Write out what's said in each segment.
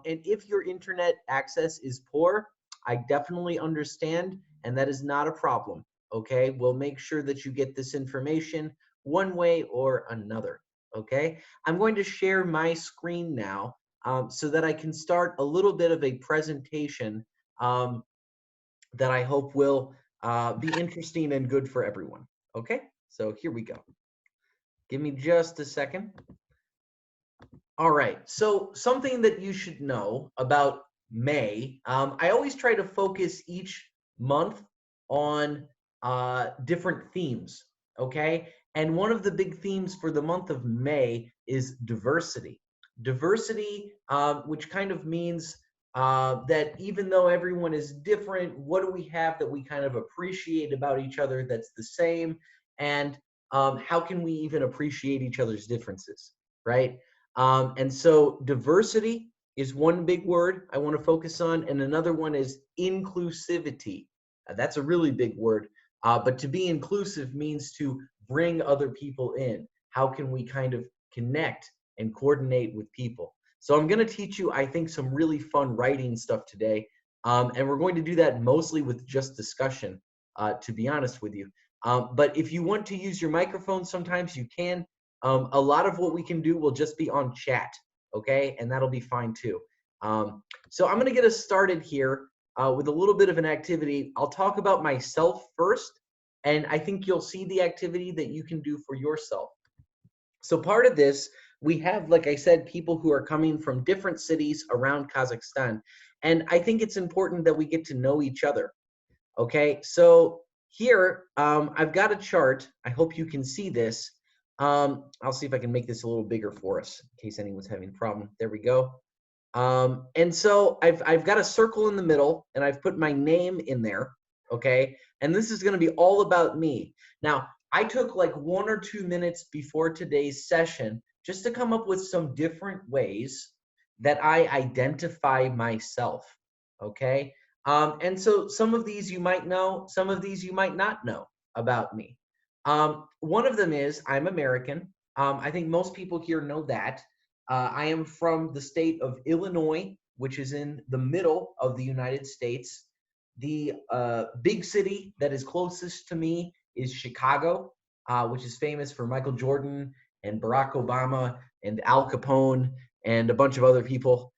And if your internet access is poor, I definitely understand, and that is not a problem. Okay, we'll make sure that you get this information one way or another. Okay, I'm going to share my screen now so that I can start a little bit of a presentation that I hope will be interesting and good for everyone. Okay, so here we go. Give me just a second. All right, so something that you should know about May, I always try to focus each month on different themes, okay? And one of the big themes for the month of May is diversity. Diversity, which kind of means that even though everyone is different, what do we have that we kind of appreciate about each other that's the same? And how can we even appreciate each other's differences, right? And so diversity is one big word I want to focus on, and another one is inclusivity. That's a really big word, but to be inclusive means to bring other people in. How can we kind of connect and coordinate with people? So I'm going to teach you, I think, some really fun writing stuff today, and we're going to do that mostly with just discussion, to be honest with you. But if you want to use your microphone, sometimes you can. A lot of what we can do will just be on chat, okay? And that'll be fine too. So I'm gonna get us started here with a little bit of an activity. I'll talk about myself first, and I think you'll see the activity that you can do for yourself. So part of this, we have, like I said, people who are coming from different cities around Kazakhstan. And I think it's important that we get to know each other, okay? So here, I've got a chart. I hope you can see this. I'll see if I can make this a little bigger for us in case anyone's having a problem. There we go. And so I've got a circle in the middle, and I've put my name in there, okay? And this is going to be all about me. Now, I took like 1 or 2 minutes before today's session just to come up with some different ways that I identify myself, okay? And so some of these you might know, some of these you might not know about me. One of them is I'm American. I think most people here know that. I am from the state of Illinois, which is in the middle of the United States. The big city that is closest to me is Chicago, which is famous for Michael Jordan and Barack Obama and Al Capone and a bunch of other people.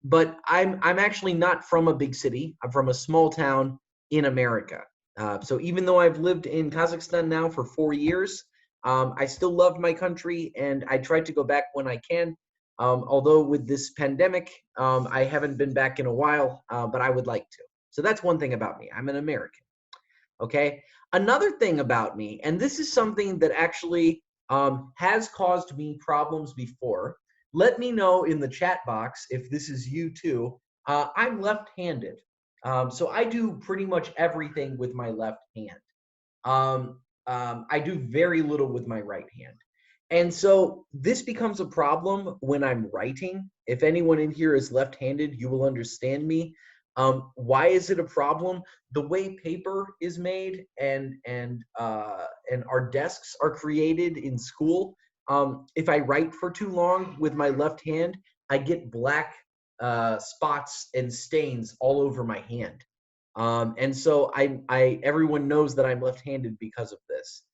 But I'm actually not from a big city. I'm from a small town in America. So even though I've lived in Kazakhstan now for 4 years, I still love my country, and I try to go back when I can. Although with this pandemic, I haven't been back in a while, but I would like to. So that's one thing about me. I'm an American. Okay. Another thing about me, and this is something that actually has caused me problems before. Let me know in the chat box if this is you too. I'm left-handed. So I do pretty much everything with my left hand. I do very little with my right hand. And so this becomes a problem when I'm writing. If anyone in here is left-handed, you will understand me. Why is it a problem? The way paper is made and our desks are created in school. If I write for too long with my left hand, I get black spots and stains all over my hand. And so everyone knows that I'm left-handed because of this.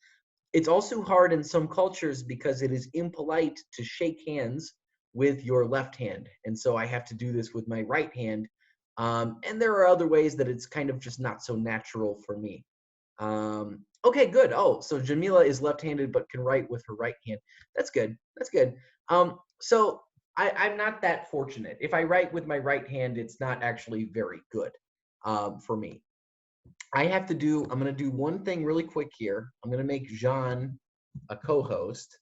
It's also hard in some cultures because it is impolite to shake hands with your left hand. And so I have to do this with my right hand. And there are other ways that it's kind of just not so natural for me. Okay, good. Oh, so Jamila is left-handed but can write with her right hand. That's good. That's good. So I'm not that fortunate. If I write with my right hand, it's not actually very good for me. I'm going to do one thing really quick here. I'm going to make Jean a co-host.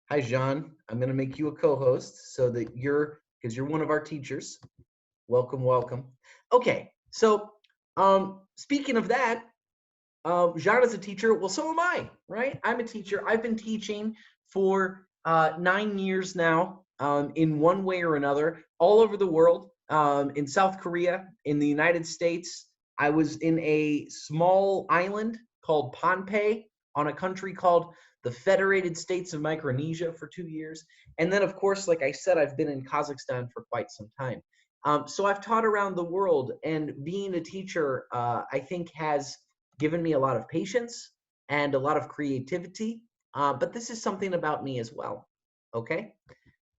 Hi, Jean. I'm going to make you a co-host so that because you're one of our teachers. Welcome, welcome. Okay, so speaking of that, Jean is a teacher. Well, so am I, right? I'm a teacher. I've been teaching for 9 years now in one way or another, all over the world, in South Korea, in the United States. I was in a small island called Pohnpei on a country called the Federated States of Micronesia for 2 years. And then, of course, like I said, I've been in Kazakhstan for quite some time. So I've taught around the world, and being a teacher, I think, has given me a lot of patience and a lot of creativity. But this is something about me as well. Okay.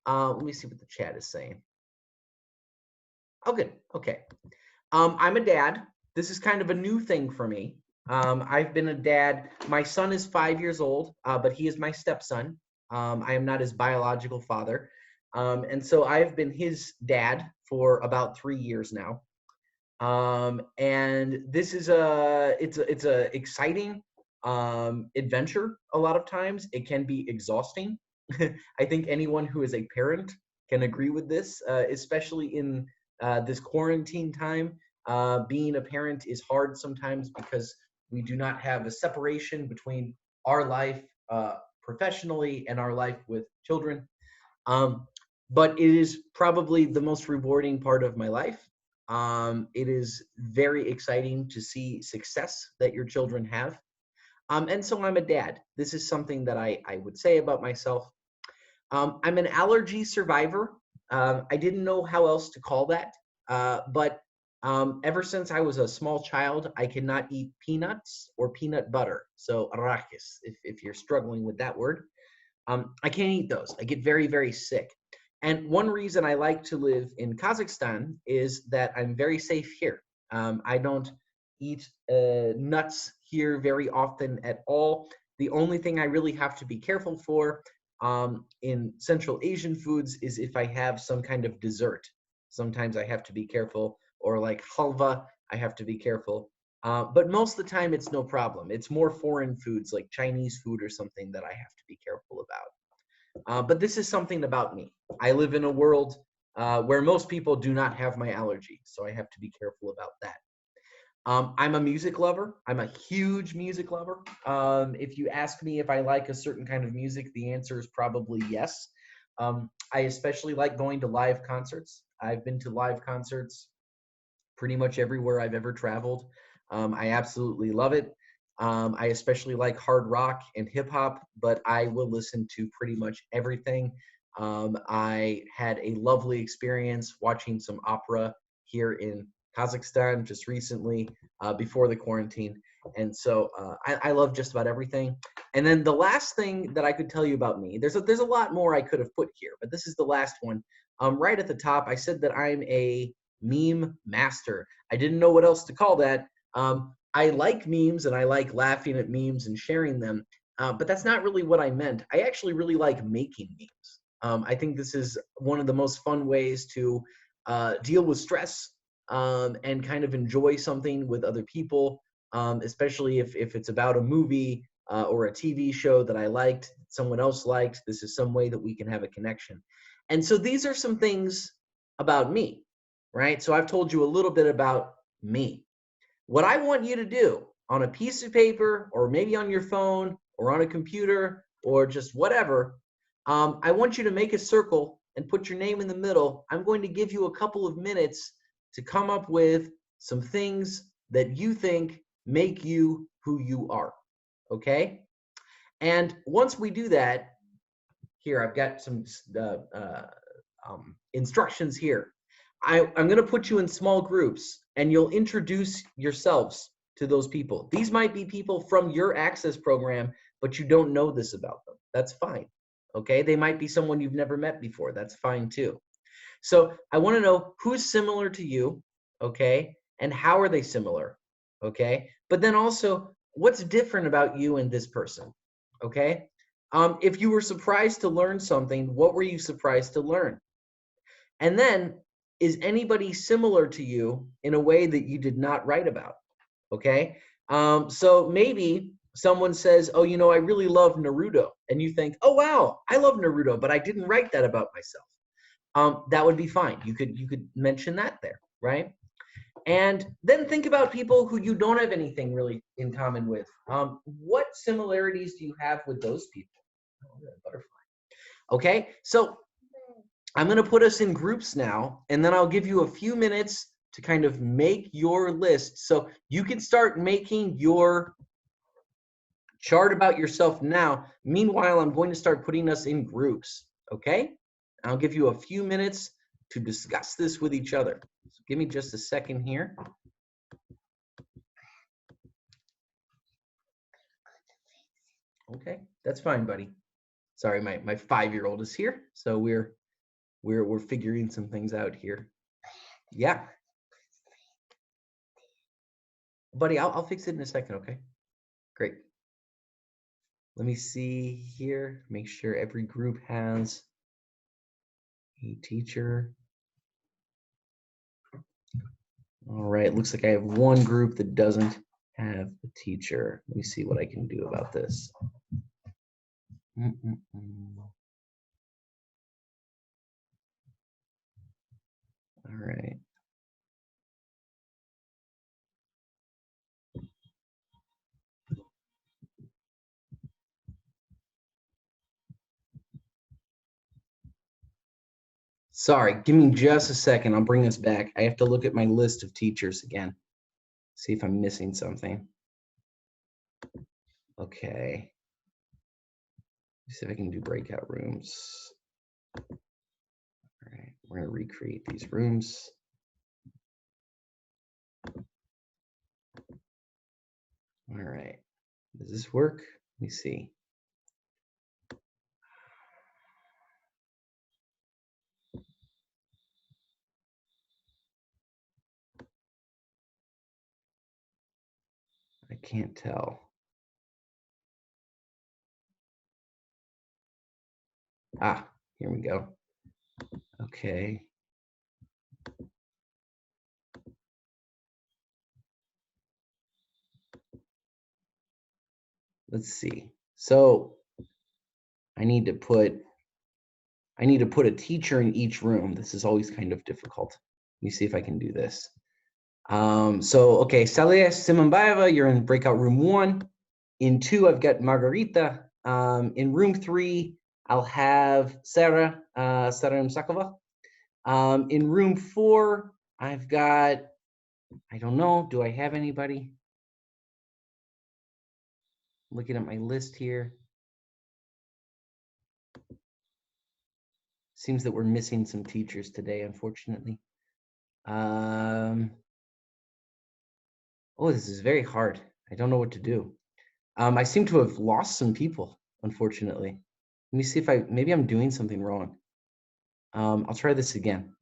Let me see what the chat is saying. Oh, good. Okay. I'm a dad. This is kind of a new thing for me. I've been a dad. My son is 5 years old, but he is my stepson. I am not his biological father. And so I've been his dad for about 3 years now. And this is it's a exciting adventure. A lot of times it can be exhausting. I think anyone who is a parent can agree with this, especially in this quarantine time. Being a parent is hard sometimes because we do not have a separation between our life professionally and our life with children. But it is probably the most rewarding part of my life. It is very exciting to see success that your children have. And so I'm a dad. This is something that I would say about myself. I'm an allergy survivor. I didn't know how else to call that, but ever since I was a small child, I cannot eat peanuts or peanut butter. So arachis, if you're struggling with that word. I can't eat those. I get very, very sick. And one reason I like to live in Kazakhstan is that I'm very safe here. I don't eat nuts here very often at all. The only thing I really have to be careful for in Central Asian foods is if I have some kind of dessert. Sometimes I have to be careful, or like halva, I have to be careful. But most of the time, it's no problem. It's more foreign foods like Chinese food or something that I have to be careful about. But this is something about me. I live in a world where most people do not have my allergy, so I have to be careful about that. I'm a music lover. I'm a huge music lover. If you ask me if I like a certain kind of music, the answer is probably yes. I especially like going to live concerts. I've been to live concerts pretty much everywhere I've ever traveled. I absolutely love it. I especially like hard rock and hip hop, but I will listen to pretty much everything. I had a lovely experience watching some opera here in Kazakhstan just recently before the quarantine. And so I love just about everything. And then the last thing that I could tell you about me, there's a lot more I could have put here, but this is the last one. Right at the top, I said that I'm a meme master. I didn't know what else to call that. I like memes and I like laughing at memes and sharing them, but that's not really what I meant. I actually really like making memes. I think this is one of the most fun ways to deal with stress and kind of enjoy something with other people, especially if it's about a movie or a TV show that I liked, someone else liked. This is some way that we can have a connection. And so these are some things about me, right? So I've told you a little bit about me. What I want you to do on a piece of paper or maybe on your phone or on a computer or just whatever, I want you to make a circle and put your name in the middle. I'm going to give you a couple of minutes to come up with some things that you think make you who you are, okay? And once we do that, here, I've got some instructions here. I'm going to put you in small groups and you'll introduce yourselves to those people. These might be people from your Access program, but you don't know this about them. That's fine. Okay. They might be someone you've never met before. That's fine too. So I want to know who's similar to you. Okay. And how are they similar? Okay. But then also, what's different about you and this person? Okay. If you were surprised to learn something, what were you surprised to learn? And then, is anybody similar to you in a way that you did not write about? Okay. So maybe someone says, oh, I really love Naruto. And you think, oh, wow, I love Naruto, but I didn't write that about myself. That would be fine. You could mention that there, right? And then think about people who you don't have anything really in common with. What similarities do you have with those people? Oh, butterfly. Okay, so I'm going to put us in groups now, and then I'll give you a few minutes to kind of make your list. So you can start making your Chart about yourself now. Meanwhile, I'm going to start putting us in groups, okay? I'll give you a few minutes to discuss this with each other. So give me just a second here. Okay, that's fine, buddy. Sorry, my 5-year-old is here, so we're figuring some things out here. Yeah. Buddy, I'll fix it in a second, okay? Great. Let me see here, make sure every group has a teacher. All right, looks like I have one group that doesn't have a teacher. Let me see what I can do about this. All right. Sorry, give me just a second. I'll bring this back. I have to look at my list of teachers again. See if I'm missing something. Okay. Let's see if I can do breakout rooms. All right, we're going to recreate these rooms. All right. Does this work? Let me see. I can't tell. Ah, here we go. Okay. Let's see. So I need to put a teacher in each room. This is always kind of difficult. Let me see if I can do this. So okay, Saleh Simanbaeva, you're in breakout room 1. In 2, I've got Margarita. In room 3, I'll have Sarah Sakova. In room 4, I've got, I don't know, do I have anybody? Looking at my list here. Seems that we're missing some teachers today, unfortunately. Oh, this is very hard. I don't know what to do. I seem to have lost some people, unfortunately. Let me see if maybe I'm doing something wrong. I'll try this again.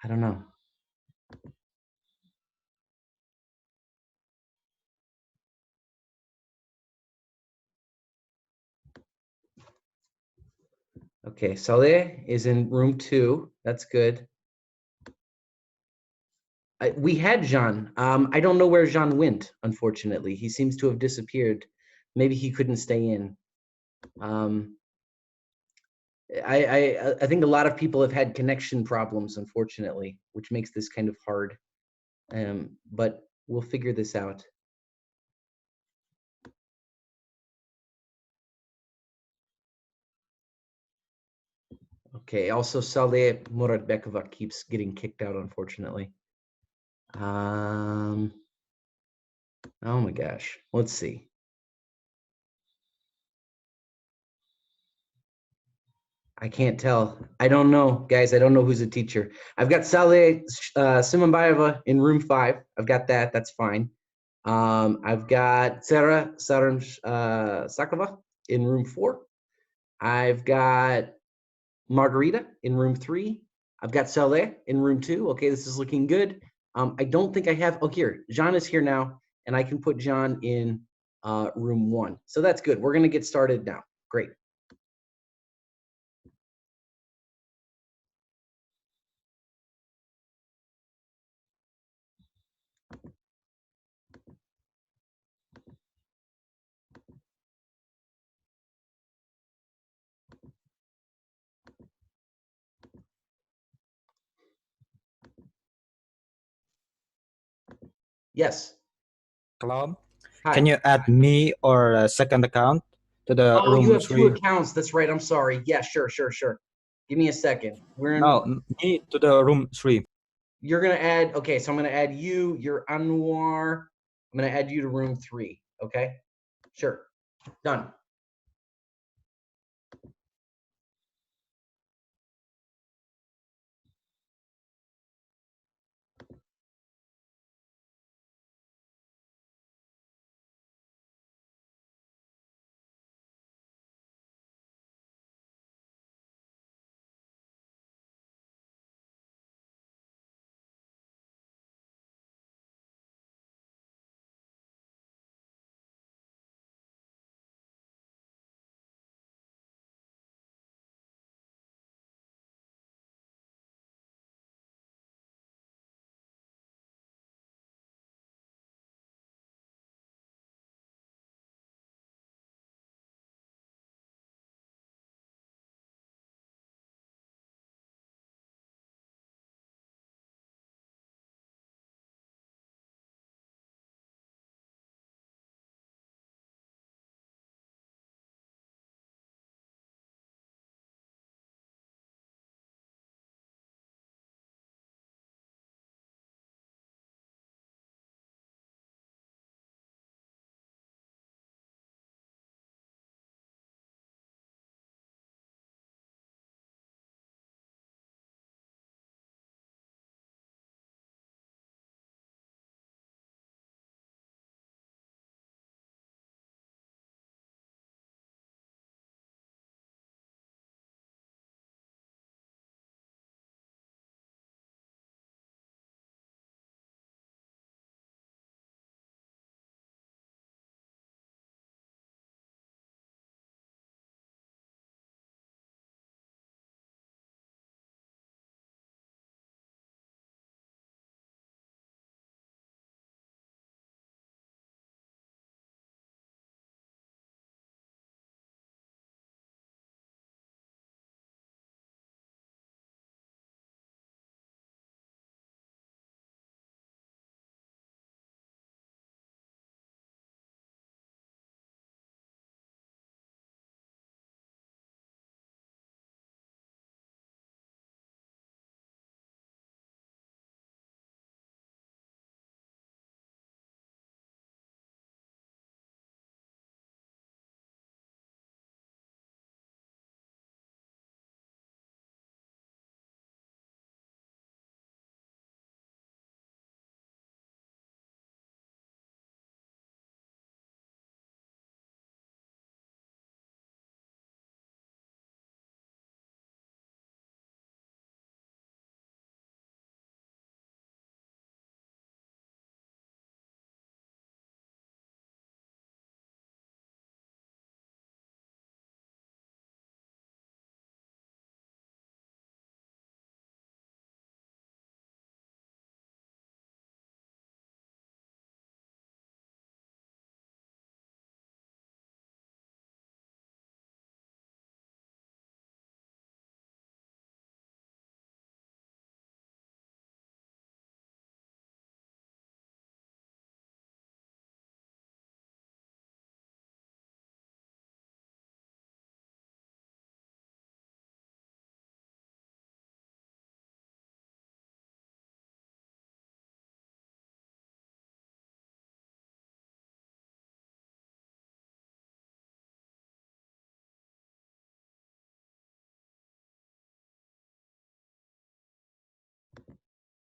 I don't know. Okay, Saleh is in room 2. That's good. We had Jean. I don't know where Jean went, unfortunately. He seems to have disappeared. Maybe he couldn't stay in. I think a lot of people have had connection problems, unfortunately, which makes this kind of hard. But we'll figure this out. Okay, also Saleh Muradbekova keeps getting kicked out, unfortunately. Oh my gosh, let's see. I can't tell. I don't know, guys. I don't know who's a teacher. I've got Saleh Simanbaeva in room 5. I've got that. That's fine. I've got Sarah Sakova in room 4. I've got Margarita in room 3. I've got Saleh in room 2. Okay, this is looking good. I don't think I have, oh, here, Jean is here now, and I can put Jean in room 1. So that's good. We're gonna get started now. Great. Yes. Hello. Hi. Can you add me or a second account to the Oh, room you have 2 3? accounts. That's right. I'm sorry. Yeah, sure. Give me a second. We're in. No, me to the room 3. You're gonna add. Okay, so I'm gonna add you. You're Anwar. I'm gonna add you to room 3. Okay. Sure. Done.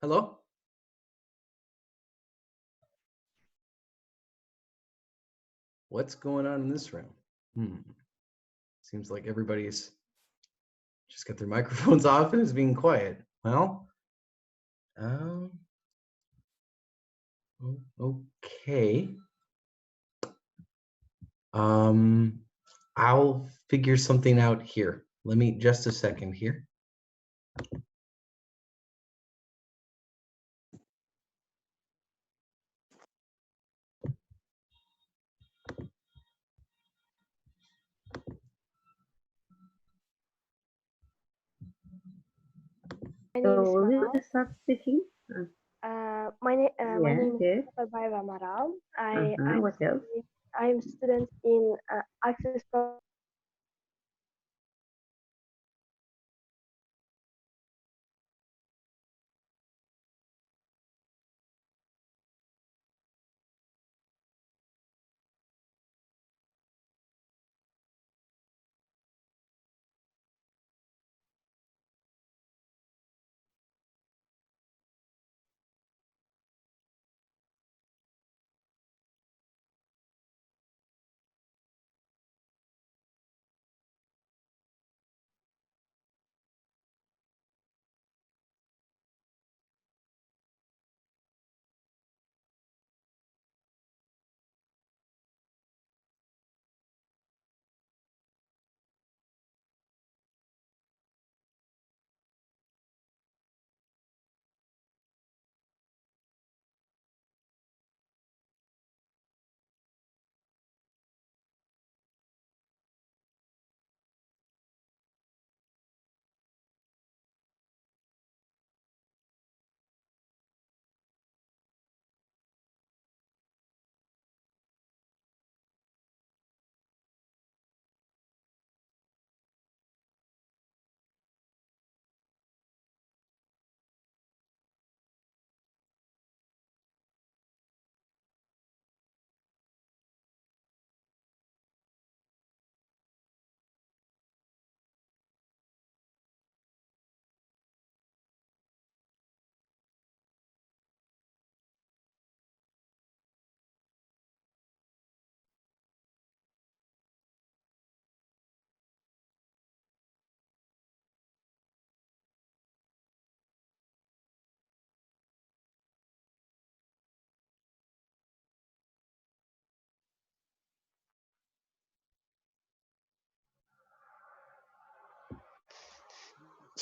Hello? What's going on in this room? Seems like everybody's just got their microphones off and is being quiet. Well, um, okay. I'll figure something out here. Let me just a second here. My name is So will Maral. you start speaking? My name is Yes. Tabayva Maral. I What else? I'm student in Access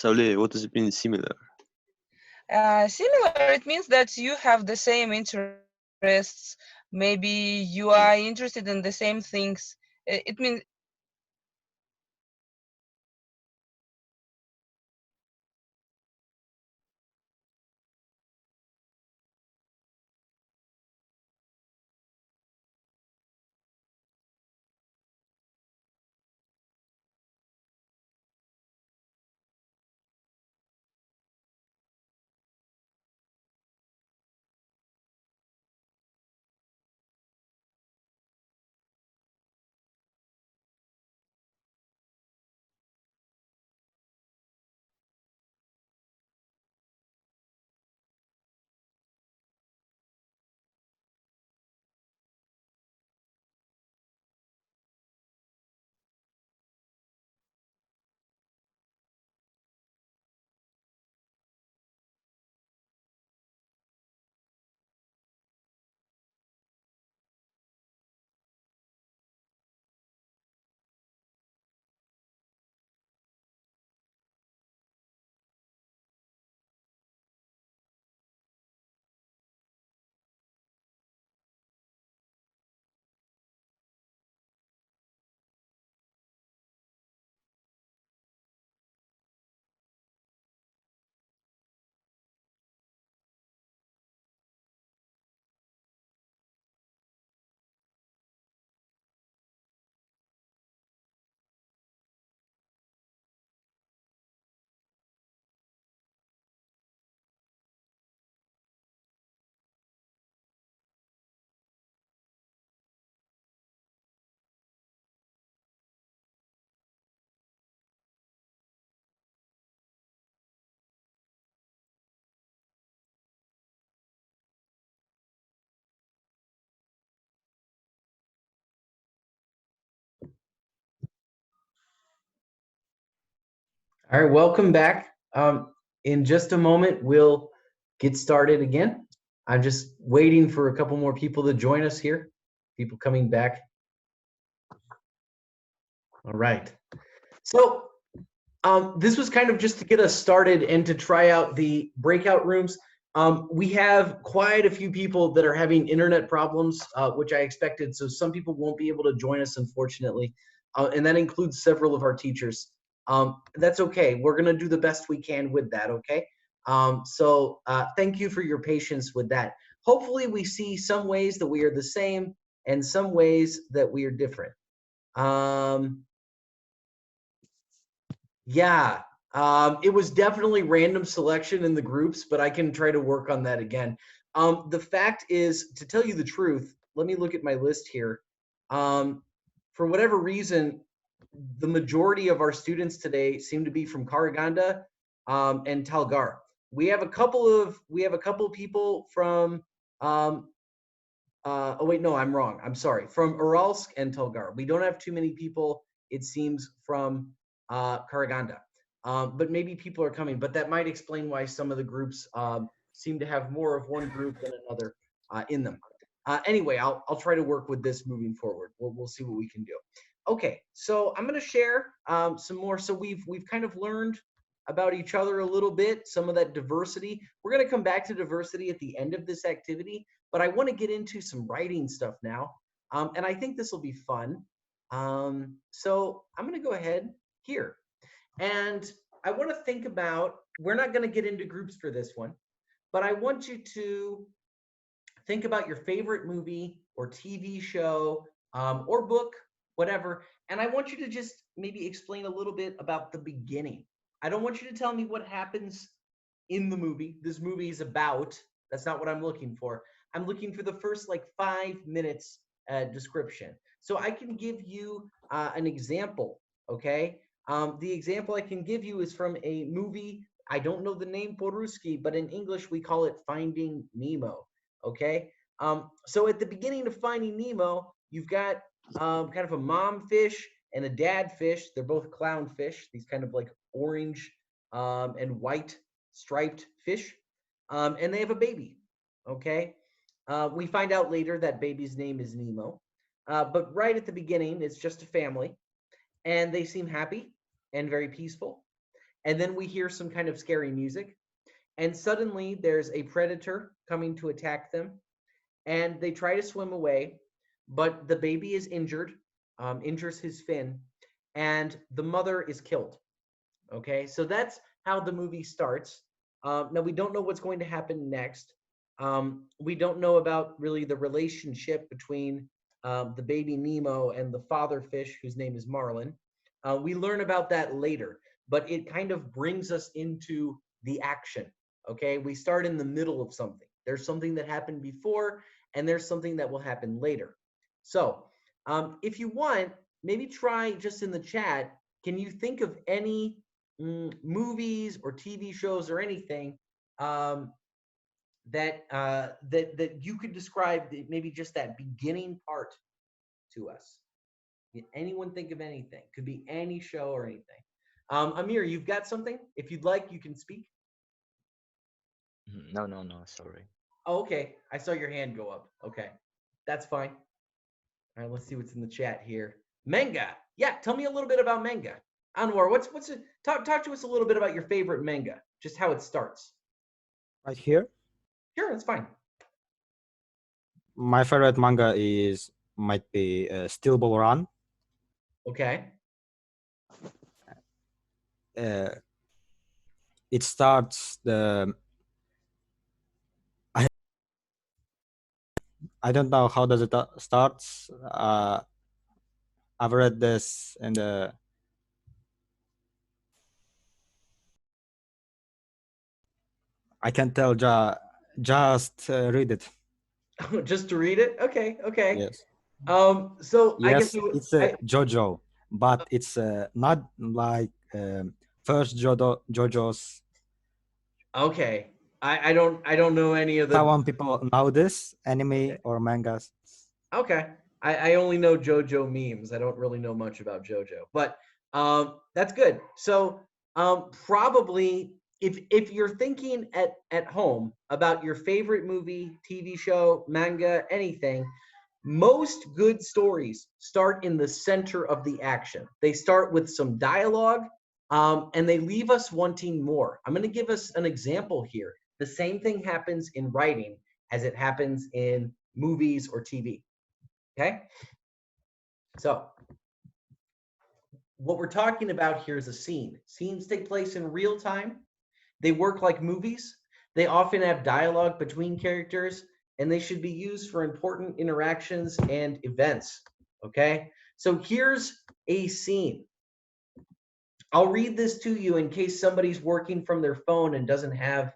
Saule, what does it mean similar? Similar, it means that you have the same interests. Maybe you are interested in the same things. It means All right, welcome back. In just a moment, we'll get started again. I'm just waiting for a couple more people to join us here. People coming back. All right. So this was kind of just to get us started and to try out the breakout rooms. We have quite a few people that are having internet problems, which I expected. So some people won't be able to join us, unfortunately. And that includes several of our teachers. That's okay. We're going to do the best we can with that, okay? So thank you for your patience with that. Hopefully we see some ways that we are the same and some ways that we are different. Yeah, it was definitely random selection in the groups, but I can try to work on that again. The fact is, to tell you the truth, let me look at my list here. For whatever reason, the majority of our students today seem to be from Karaganda and Talgar. We have a couple of people from oh wait, no, I'm wrong. I'm sorry. From Uralsk and Tulgar. We don't have too many people, it seems, from Karaganda. But maybe people are coming. But that might explain why some of the groups seem to have more of one group than another in them. Anyway, I'll try to work with this moving forward. We'll see what we can do. Okay, so I'm going to share some more. So we've kind of learned about each other a little bit, some of that diversity. We're going to come back to diversity at the end of this activity, but I want to get into some writing stuff now. And I think this will be fun. So I'm going to go ahead here. And I want to think about, we're not going to get into groups for this one, but I want you to think about your favorite movie or TV show or book, whatever. And I want you to just maybe explain a little bit about the beginning. I don't want you to tell me what happens in the movie. This movie is about. That's not what I'm looking for. I'm looking for the first like 5 minutes description. So I can give you an example, okay? The example I can give you is from a movie. I don't know the name Poruski, but in English we call it Finding Nemo, okay? So at the beginning of Finding Nemo, you've got kind of a mom fish and a dad fish. They're both clownfish, these kind of like orange and white striped fish, and they have a baby, okay? We find out later that baby's name is Nemo, but right at the beginning, it's just a family, and they seem happy and very peaceful. and then we hear some kind of scary music, and suddenly there's a predator coming to attack them, and they try to swim away, but the baby is injured, injures his fin, and the mother is killed. Okay, so that's how the movie starts. Now we don't know what's going to happen next. We don't know about really the relationship between the baby Nemo and the father fish, whose name is Marlin. We learn about that later, but it kind of brings us into the action. Okay, we start in the middle of something. There's something that happened before, and there's something that will happen later. So, if you want, maybe try just in the chat. Can you think of any movies or TV shows or anything that you could describe maybe just that beginning part to us? Can anyone think of anything? Could be any show or anything. Amir, you've got something? If you'd like, you can speak. No, no, no, sorry. Oh, okay. I saw your hand go up. Okay. That's fine. All right, let's see what's in the chat here. Manga. Yeah, tell me a little bit about manga. Anwar, what's it? Talk to us a little bit about your favorite manga, just how it starts. Right here, Sure, that's fine. my favorite manga might be Steel Ball Run. Okay. It starts the. I don't know how does it starts. I've read this in the. I can tell. Just read it. Just to read it. Okay. Okay. Yes. So I guess Yes, it's a JoJo, but it's not like first JoJo's. okay. I don't know any of the. Taiwan people know this anime Okay. or mangas. Okay. I only know JoJo memes. I don't really know much about JoJo, but that's good. So probably if you're thinking at home about your favorite movie, TV show, manga, anything, most good stories start in the center of the action. They start with some dialogue, and they leave us wanting more. I'm going to give us an example here. The same thing happens in writing as it happens in movies or TV. Okay? So, what we're talking about here is a scene. Scenes take place in real time. They work like movies. They often have dialogue between characters, and they should be used for important interactions and events. Okay? So, here's a scene. I'll read this to you in case somebody's working from their phone and doesn't have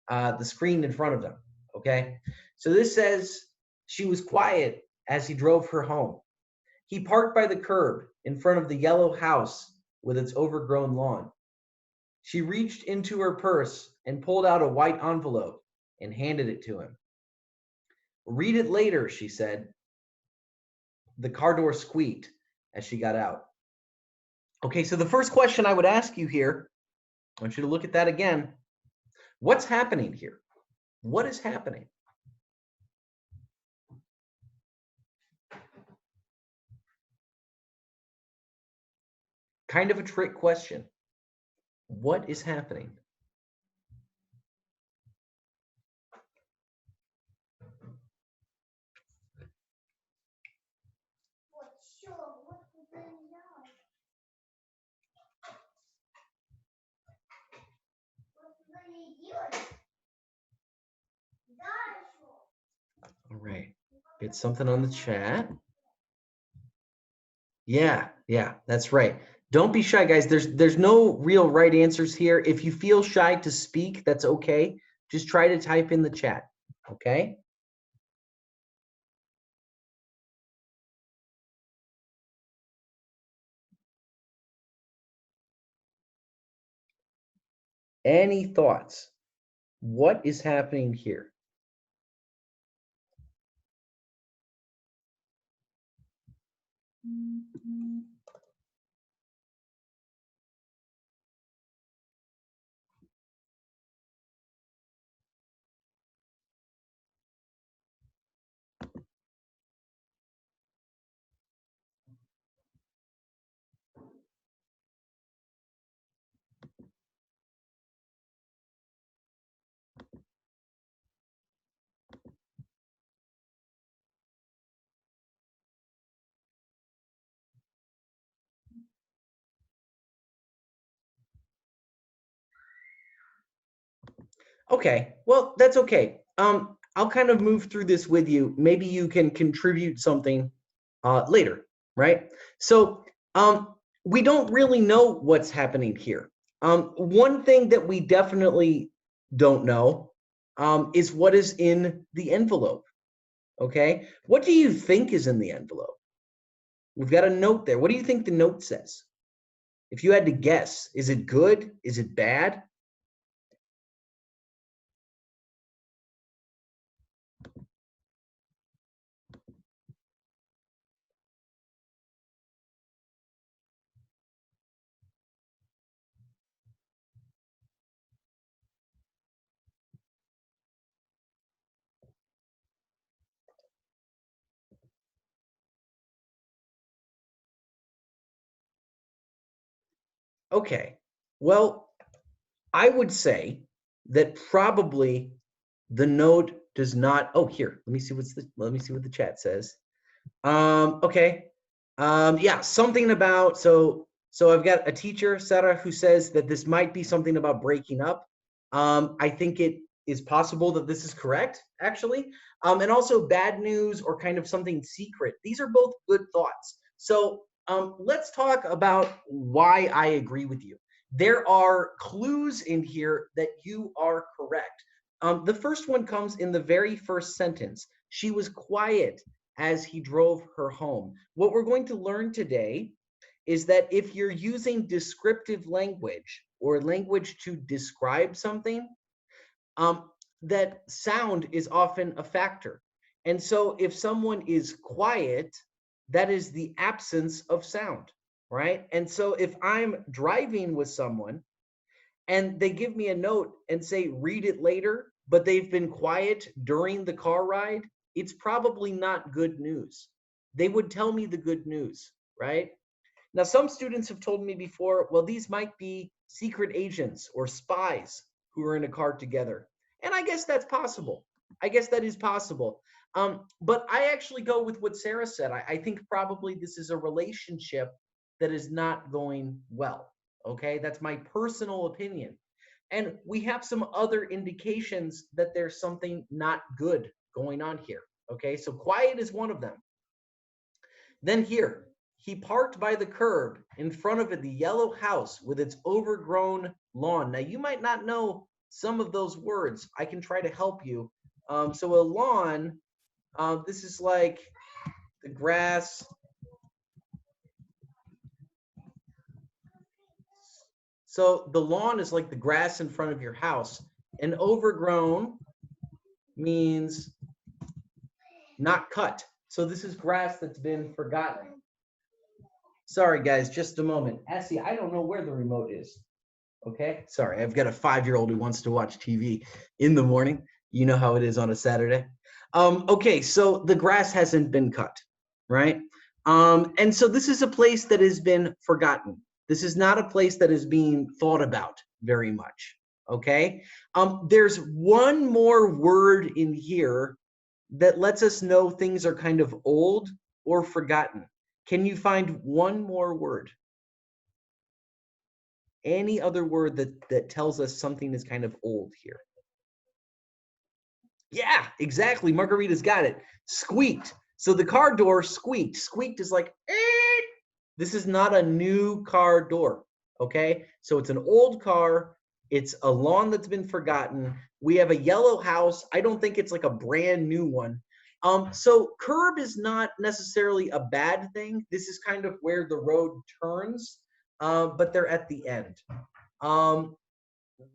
the screen in front of them. Okay? So, this says, she was quiet as he drove her home. He parked by the curb in front of the yellow house with its overgrown lawn. She reached into her purse and pulled out a white envelope and handed it to him. Read it later, she said. The car door squeaked as she got out. Okay, so the first question I would ask you here, I want you to look at that again. What's happening here? What is happening? Kind of a trick question. What is happening? All right. Get something on the chat. Yeah, that's right. Don't be shy, guys. There's no real right answers here. If you feel shy to speak, that's okay. Just try to type in the chat, okay? Any thoughts? What is happening here? Okay, well, that's okay. I'll kind of move through this with you. Maybe you can contribute something later, right? So we don't really know what's happening here. One thing that we definitely don't know is what is in the envelope. Okay, what do you think is in the envelope? We've got a note there. What do you think the note says? If you had to guess, is it good? Is it bad? Okay, well, I would say that probably the note does not. Oh, here, let me see what the chat says. Okay. Yeah, something about so I've got a teacher, Sarah, who says that this might be something about breaking up. I think it is possible that this is correct, actually. And also bad news or kind of something secret. These are both good thoughts. So let's talk about why I agree with you. There are clues in here that you are correct. The first one comes in the very first sentence. She was quiet as he drove her home. What we're going to learn today is that if you're using descriptive language or language to describe something, um, that sound is often a factor. And so if someone is quiet, that is the absence of sound, right? And so if I'm driving with someone and they give me a note and say, read it later, but they've been quiet during the car ride, it's probably not good news. They would tell me the good news, right? Now, some students have told me before, well, these might be secret agents or spies who are in a car together. And I guess that's possible. I guess that is possible. But I actually go with what Sarah said. I think probably this is a relationship that is not going well. Okay, that's my personal opinion. And we have some other indications that there's something not good going on here. Okay, so quiet is one of them. Then here, he parked by the curb in front of the yellow house with its overgrown lawn. Now, you might not know some of those words. I can try to help you. So a lawn, this is like the grass. So the lawn is like the grass in front of your house. And overgrown means not cut. So this is grass that's been forgotten. Sorry, guys, just a moment. Essie, I don't know where the remote is. Okay, sorry, I've got a 5-year-old who wants to watch TV in the morning. You know how it is on a Saturday. Okay, so the grass hasn't been cut, right? And so this is a place that has been forgotten. This is not a place that is being thought about very much, okay? There's one more word in here that lets us know things are kind of old or forgotten. Can you find one more word? Any other word that tells us something is kind of old here? Yeah, exactly. Margarita's got it. Squeaked. So the car door squeaked. Squeaked is like, "Eek." This is not a new car door. Okay. So it's an old car. It's a lawn that's been forgotten. We have a yellow house. I don't think it's like a brand new one. So curb is not necessarily a bad thing. This is kind of where the road turns, but they're at the end.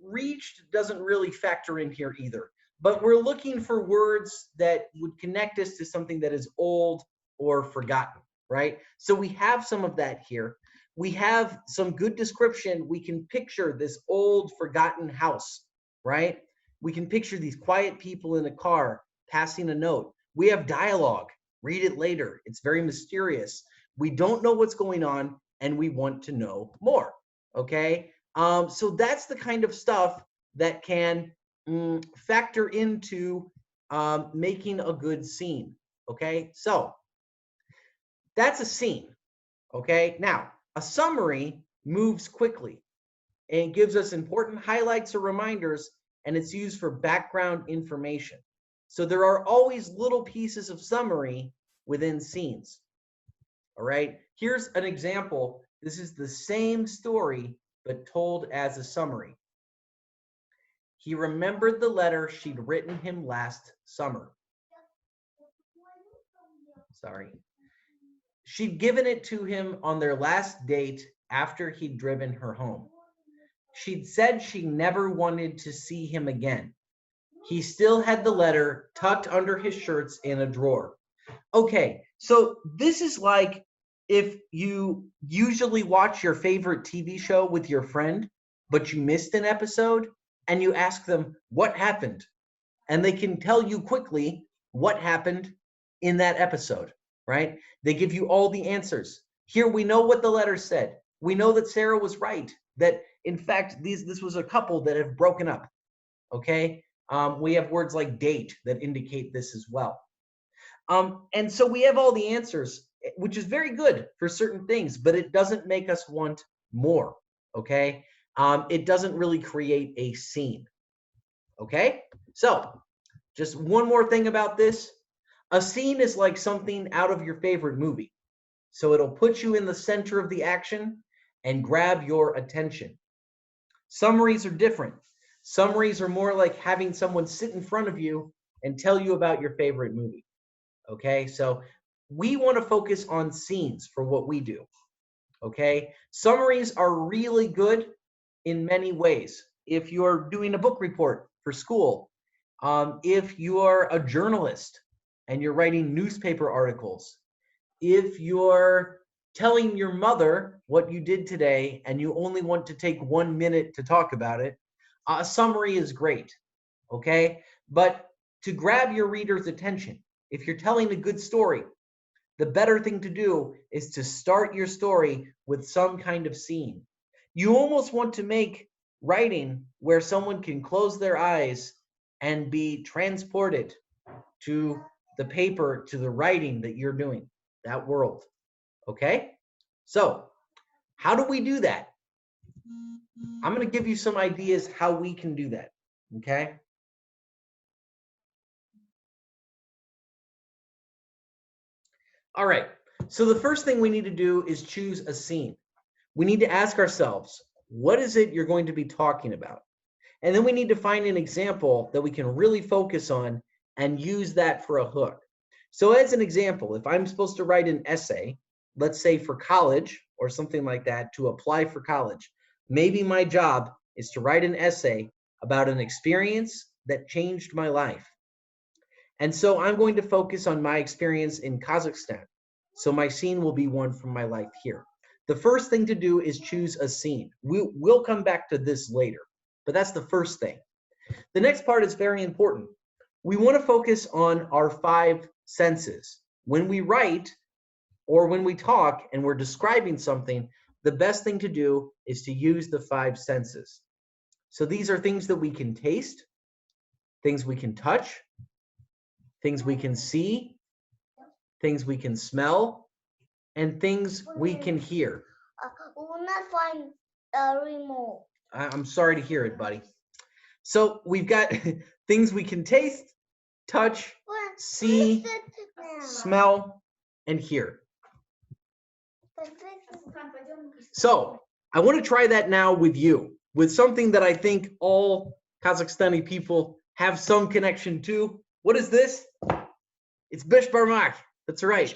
Reached doesn't really factor in here either, but we're looking for words that would connect us to something that is old or forgotten, right? So we have some of that here. We have some good description. We can picture this old forgotten house, right? We can picture these quiet people in a car passing a note. We have dialogue. Read it later. It's very mysterious. We don't know what's going on and we want to know more, okay? So that's the kind of stuff that can factor into making a good scene. Okay, so that's a scene. Okay, now a summary moves quickly and gives us important highlights or reminders and it's used for background information. So there are always little pieces of summary within scenes. All right, here's an example. This is the same story, but told as a summary. He remembered the letter she'd written him last summer. Sorry. She'd given it to him on their last date after he'd driven her home. She'd said she never wanted to see him again. He still had the letter tucked under his shirts in a drawer. Okay, so this is like if you usually watch your favorite TV show with your friend, but you missed an episode, and you ask them, what happened? And they can tell you quickly what happened in that episode, right? They give you all the answers. Here we know what the letter said. We know that Sarah was right, that in fact, this was a couple that have broken up, okay? We have words like date that indicate this as well. And so we have all the answers, which is very good for certain things, but it doesn't make us want more, okay? It doesn't really create a scene, okay? So just one more thing about this. A scene is like something out of your favorite movie. So it'll put you in the center of the action and grab your attention. Summaries are different. Summaries are more like having someone sit in front of you and tell you about your favorite movie. Okay, so we want to focus on scenes for what we do. Okay, summaries are really good in many ways. If you're doing a book report for school, if you are a journalist and you're writing newspaper articles, if you're telling your mother what you did today and you only want to take 1 minute to talk about it, a summary is great, okay? But to grab your reader's attention, if you're telling a good story, the better thing to do is to start your story with some kind of scene. You almost want to make writing where someone can close their eyes and be transported to the paper, to the writing that you're doing, that world. Okay? So, how do we do that? I'm going to give you some ideas how we can do that. Okay? All right. So the first thing we need to do is choose a scene. We need to ask ourselves, what is it you're going to be talking about? And then we need to find an example that we can really focus on and use that for a hook. So as an example, if I'm supposed to write an essay, let's say for college or something like that, to apply for college, maybe my job is to write an essay about an experience that changed my life. And so I'm going to focus on my experience in Kazakhstan. So my scene will be one from my life here. The first thing to do is choose a scene. We'll come back to this later, but that's the first thing. The next part is very important. We want to focus on our 5 senses. When we write or when we talk and we're describing something, the best thing to do is to use the 5 senses. So these are things that we can taste, things we can touch, things we can see, things we can smell, and things we can hear. Remote. I'm sorry to hear it, buddy. So we've got things we can taste, touch, see, smell, and hear. So I want to try that now with you, with something that I think all Kazakhstani people have some connection to. What is this? It's Bish Barmak. That's right.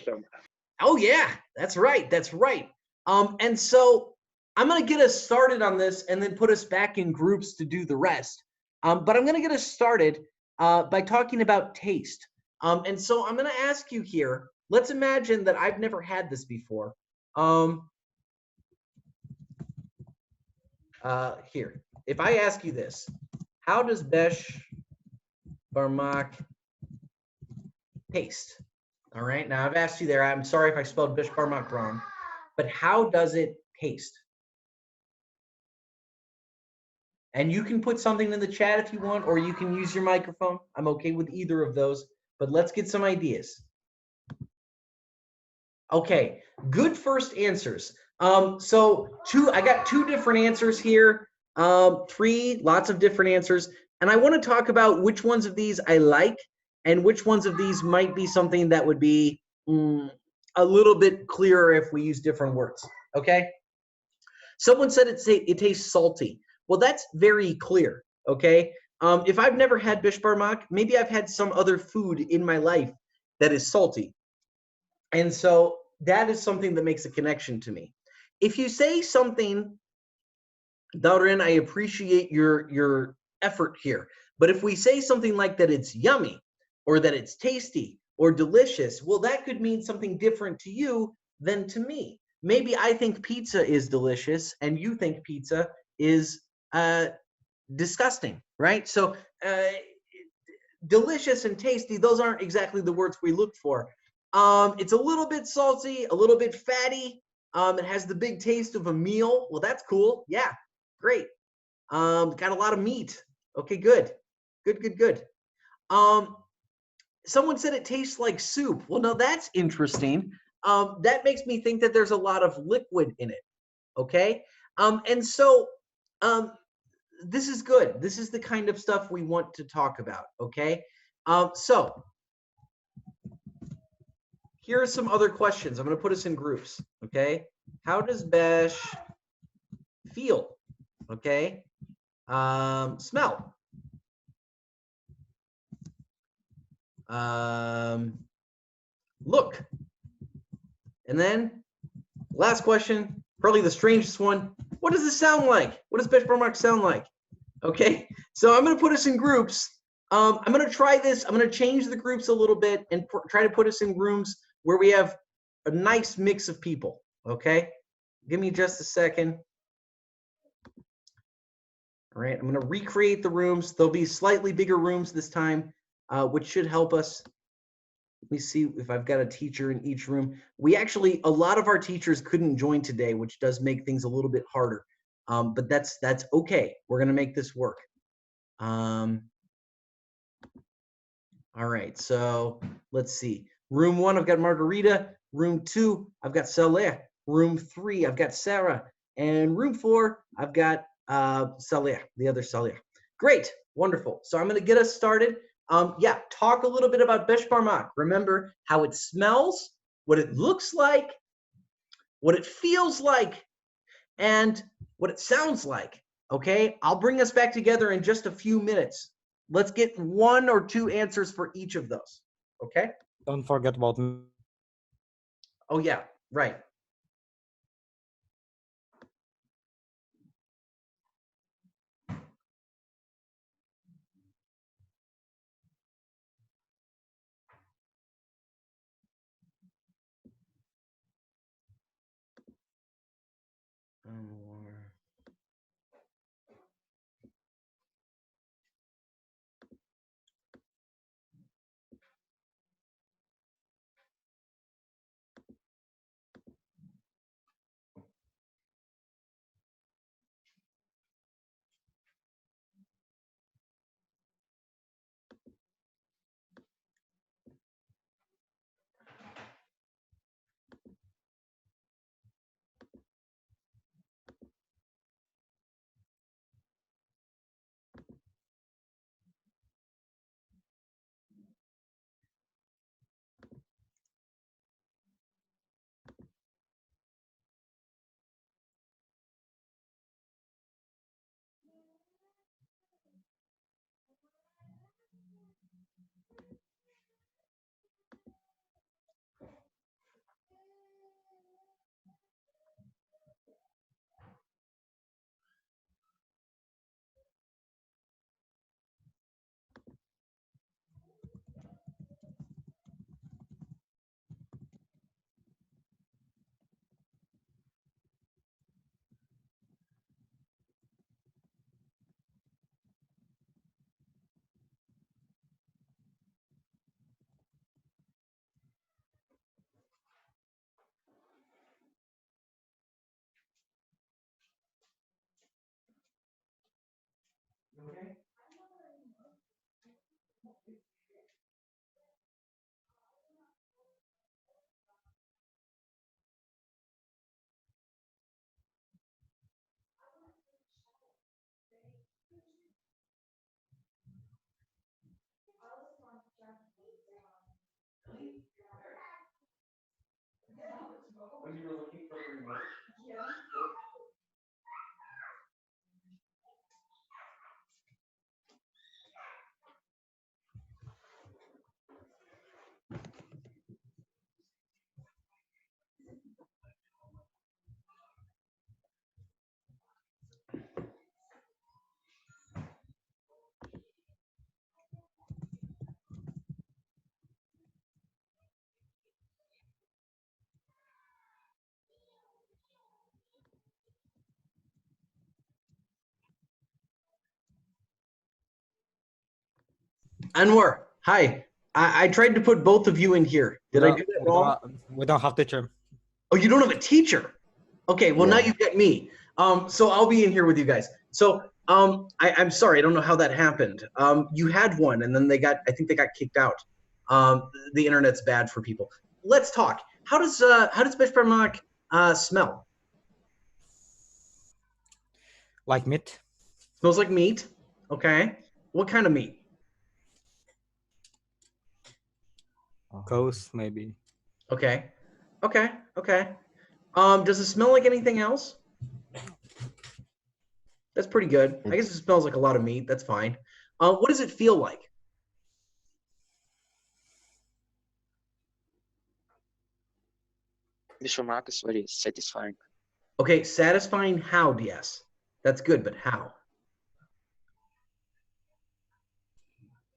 Oh yeah, that's right. That's right. And so I'm going to get us started on this and then put us back in groups to do the rest. But I'm going to get us started by talking about taste. And so I'm going to ask you here, let's imagine that I've never had this before. Here, if I ask you this, how does Besh Barmak taste? All right, now I've asked you there, I'm sorry if I spelled Bish Barmak wrong, but how does it taste? And you can put something in the chat if you want, or you can use your microphone. I'm okay with either of those, but let's get some ideas. Okay, good first answers. So I got 2 different answers here. 3, lots of different answers. And I want to talk about which ones of these I like and which ones of these might be something that would be a little bit clearer if we use different words. Okay. Someone said it tastes salty. Well, that's very clear. Okay. If I've never had bishbarmak, maybe I've had some other food in my life that is salty. And so that is something that makes a connection to me. If you say something, Dauren, I appreciate your effort here. But if we say something like that it's yummy or that it's tasty or delicious, well, that could mean something different to you than to me. Maybe I think pizza is delicious and you think pizza is disgusting, right? So delicious and tasty, those aren't exactly the words we look for. It's a little bit salty, a little bit fatty. It has the big taste of a meal. Well, that's cool. Yeah, great. Got a lot of meat. Okay, good. Good. Someone said it tastes like soup. Well, no, that's interesting. That makes me think that there's a lot of liquid in it. Okay. And so this is good. This is the kind of stuff we want to talk about. Okay. So here are some other questions. I'm going to put us in groups. Okay. How does Besh feel? Okay. Smell. Look. And then last question, probably the strangest one. What does this sound like? What does Bishbarmark sound like? Okay, so I'm going to put us in groups. I'm going to try this. I'm going to change the groups a little bit and try to put us in rooms where we have a nice mix of people. Okay, give me just a second. All right, I'm going to recreate the rooms. There'll be slightly bigger rooms this time, which should help us. Let me see if I've got a teacher in each room. A lot of our teachers couldn't join today, which does make things a little bit harder. But that's okay. We're going to make this work. All right, so let's see. Room 1, I've got Margarita. Room 2, I've got Saleh. Room 3, I've got Sarah. And room 4, I've got Saleh, the other Saleh. Great, wonderful. So I'm going to get us started. Yeah, talk a little bit about Beshbarmak. Remember how it smells, what it looks like, what it feels like, and what it sounds like. Okay, I'll bring us back together in just a few minutes. Let's get 1 or 2 answers for each of those. Okay. Don't forget about Oh yeah, right. Anwar, hi. I tried to put both of you in here. Did I do that wrong? We don't have teacher. Oh, you don't have a teacher. Okay, well now Yeah. you've got me. So I'll be in here with you guys. So I'm sorry, I don't know how that happened. You had one, and then I think they got kicked out. The internet's bad for people. Let's talk. How does Beshbarmak smell? Like meat. Smells like meat. Okay. What kind of meat? Cows, maybe. Okay. Okay. Okay. Does it smell like anything else? That's pretty good. I guess it smells like a lot of meat. That's fine. What does it feel like? This remark is very satisfying. Okay, satisfying how, DS? That's good, but how?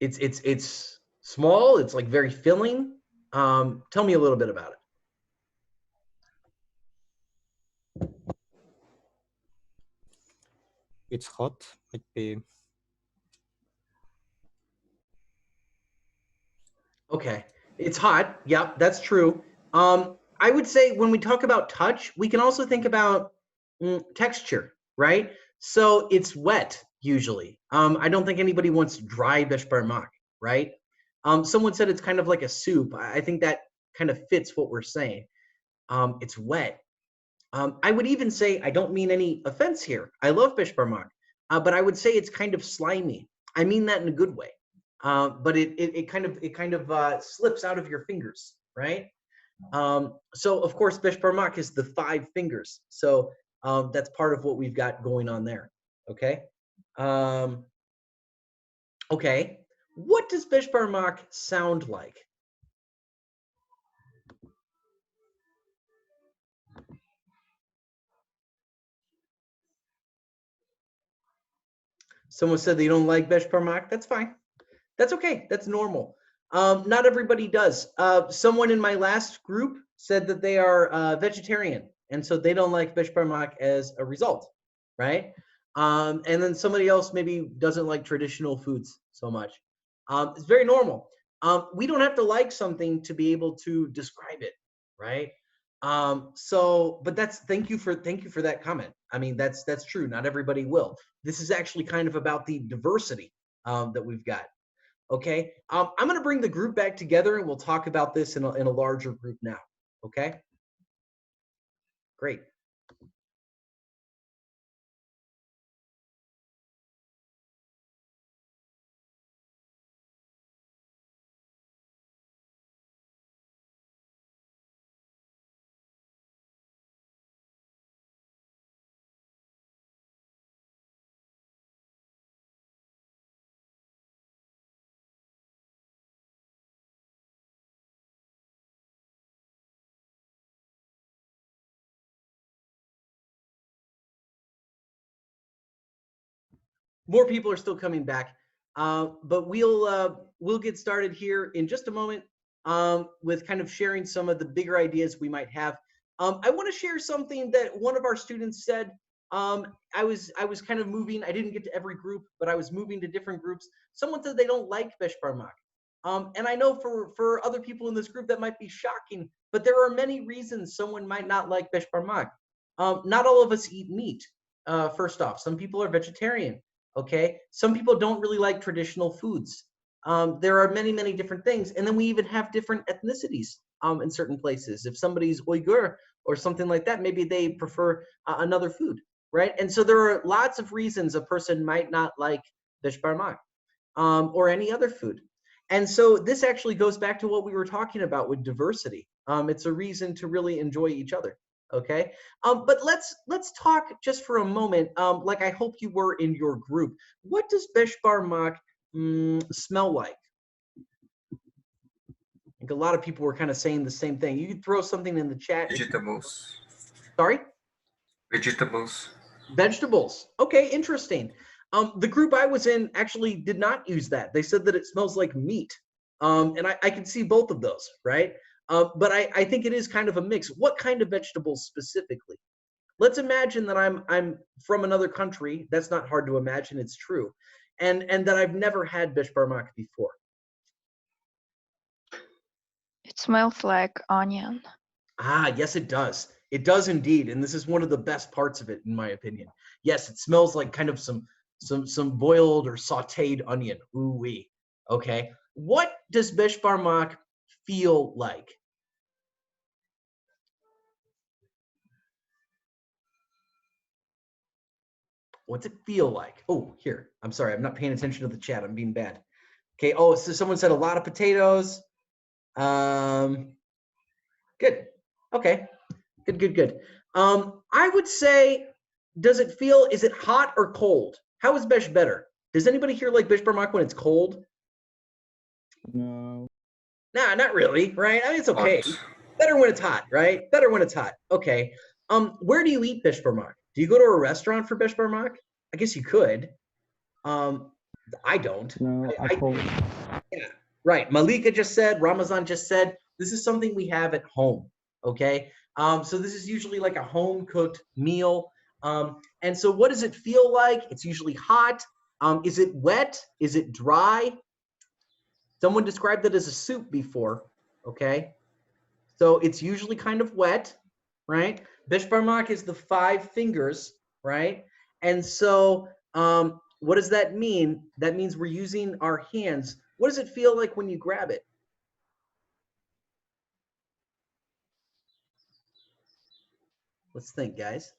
It's small, it's like very filling. Tell me a little bit about it. It's hot. Maybe. Okay, it's hot. Yep, that's true. I would say when we talk about touch, we can also think about texture, right? So it's wet usually. I don't think anybody wants dry beshbarmak, right? Someone said it's kind of like a soup. I think that kind of fits what we're saying. It's wet. I would even say, I don't mean any offense here. I love beshbarmak, but I would say it's kind of slimy. I mean that in a good way. But it kind of slips out of your fingers, right? So of course, beshbarmak is the 5 fingers. So that's part of what we've got going on there. Okay. Okay. What does beshbarmak sound like? Someone said they don't like beshbarmak. That's fine. That's okay. That's normal. Not everybody does. Someone in my last group said that they are vegetarian, and so they don't like beshbarmak as a result, right? And then somebody else maybe doesn't like traditional foods so much. It's very normal. We don't have to like something to be able to describe it, right? But thank you for that comment. I mean, that's true. Not everybody will. This is actually kind of about the diversity that we've got. Okay, I'm going to bring the group back together and we'll talk about this in a larger group now. Okay, great. More people are still coming back, but we'll get started here in just a moment with kind of sharing some of the bigger ideas we might have. I want to share something that one of our students said. I was kind of moving. I didn't get to every group, but I was moving to different groups. Someone said they don't like beshbarmak, and I know for other people in this group that might be shocking, but there are many reasons someone might not like beshbarmak. Not all of us eat meat. First off, some people are vegetarian. Okay, some people don't really like traditional foods. There are many, many different things, and then we even have different ethnicities in certain places. If somebody's Uyghur or something like that, maybe they prefer another food, right? And so there are lots of reasons a person might not like beshbarmak or any other food. And so this actually goes back to what we were talking about with diversity. It's a reason to really enjoy each other. Okay. But let's talk just for a moment. Like I hope you were in your group. What does beshbarmak smell like? I think a lot of people were kind of saying the same thing. You could throw something in the chat. Vegetables. Sorry? Vegetables. Vegetables. Okay, interesting. The group I was in actually did not use that. They said that it smells like meat. And I can see both of those, right? But I think it is kind of a mix. What kind of vegetables specifically? Let's imagine that I'm from another country. That's not hard to imagine. It's true. And that I've never had beshbarmak before. It smells like onion. Ah, yes, it does. It does indeed, and this is one of the best parts of it, in my opinion. Yes, it smells like kind of some boiled or sautéed onion. Ooh wee. Okay. What does beshbarmak feel like? What's it feel like? Oh, here. I'm sorry. I'm not paying attention to the chat. I'm being bad. Okay. Oh, so someone said a lot of potatoes. Good. Okay. Good. I would say, does it feel, is it hot or cold? How is Besh better? Does anybody here like beshbarmak when it's cold? No. Nah, not really, right? I mean, it's okay. Hot. Better when it's hot, right? Better when it's hot. Okay. Where do you eat beshbarmak? Do you go to a restaurant for beshbarmak? I guess you could. I don't. No, I- at home. Yeah, right. Malika just said, Ramazan just said, this is something we have at home. Okay. So this is usually like a home cooked meal. And so what does it feel like? It's usually hot. Is it wet? Is it dry? Someone described it as a soup before. Okay. So it's usually kind of wet, right? Beshbarmak is the 5 fingers, right? And so what does that mean? That means we're using our hands. What does it feel like when you grab it? Let's think, guys.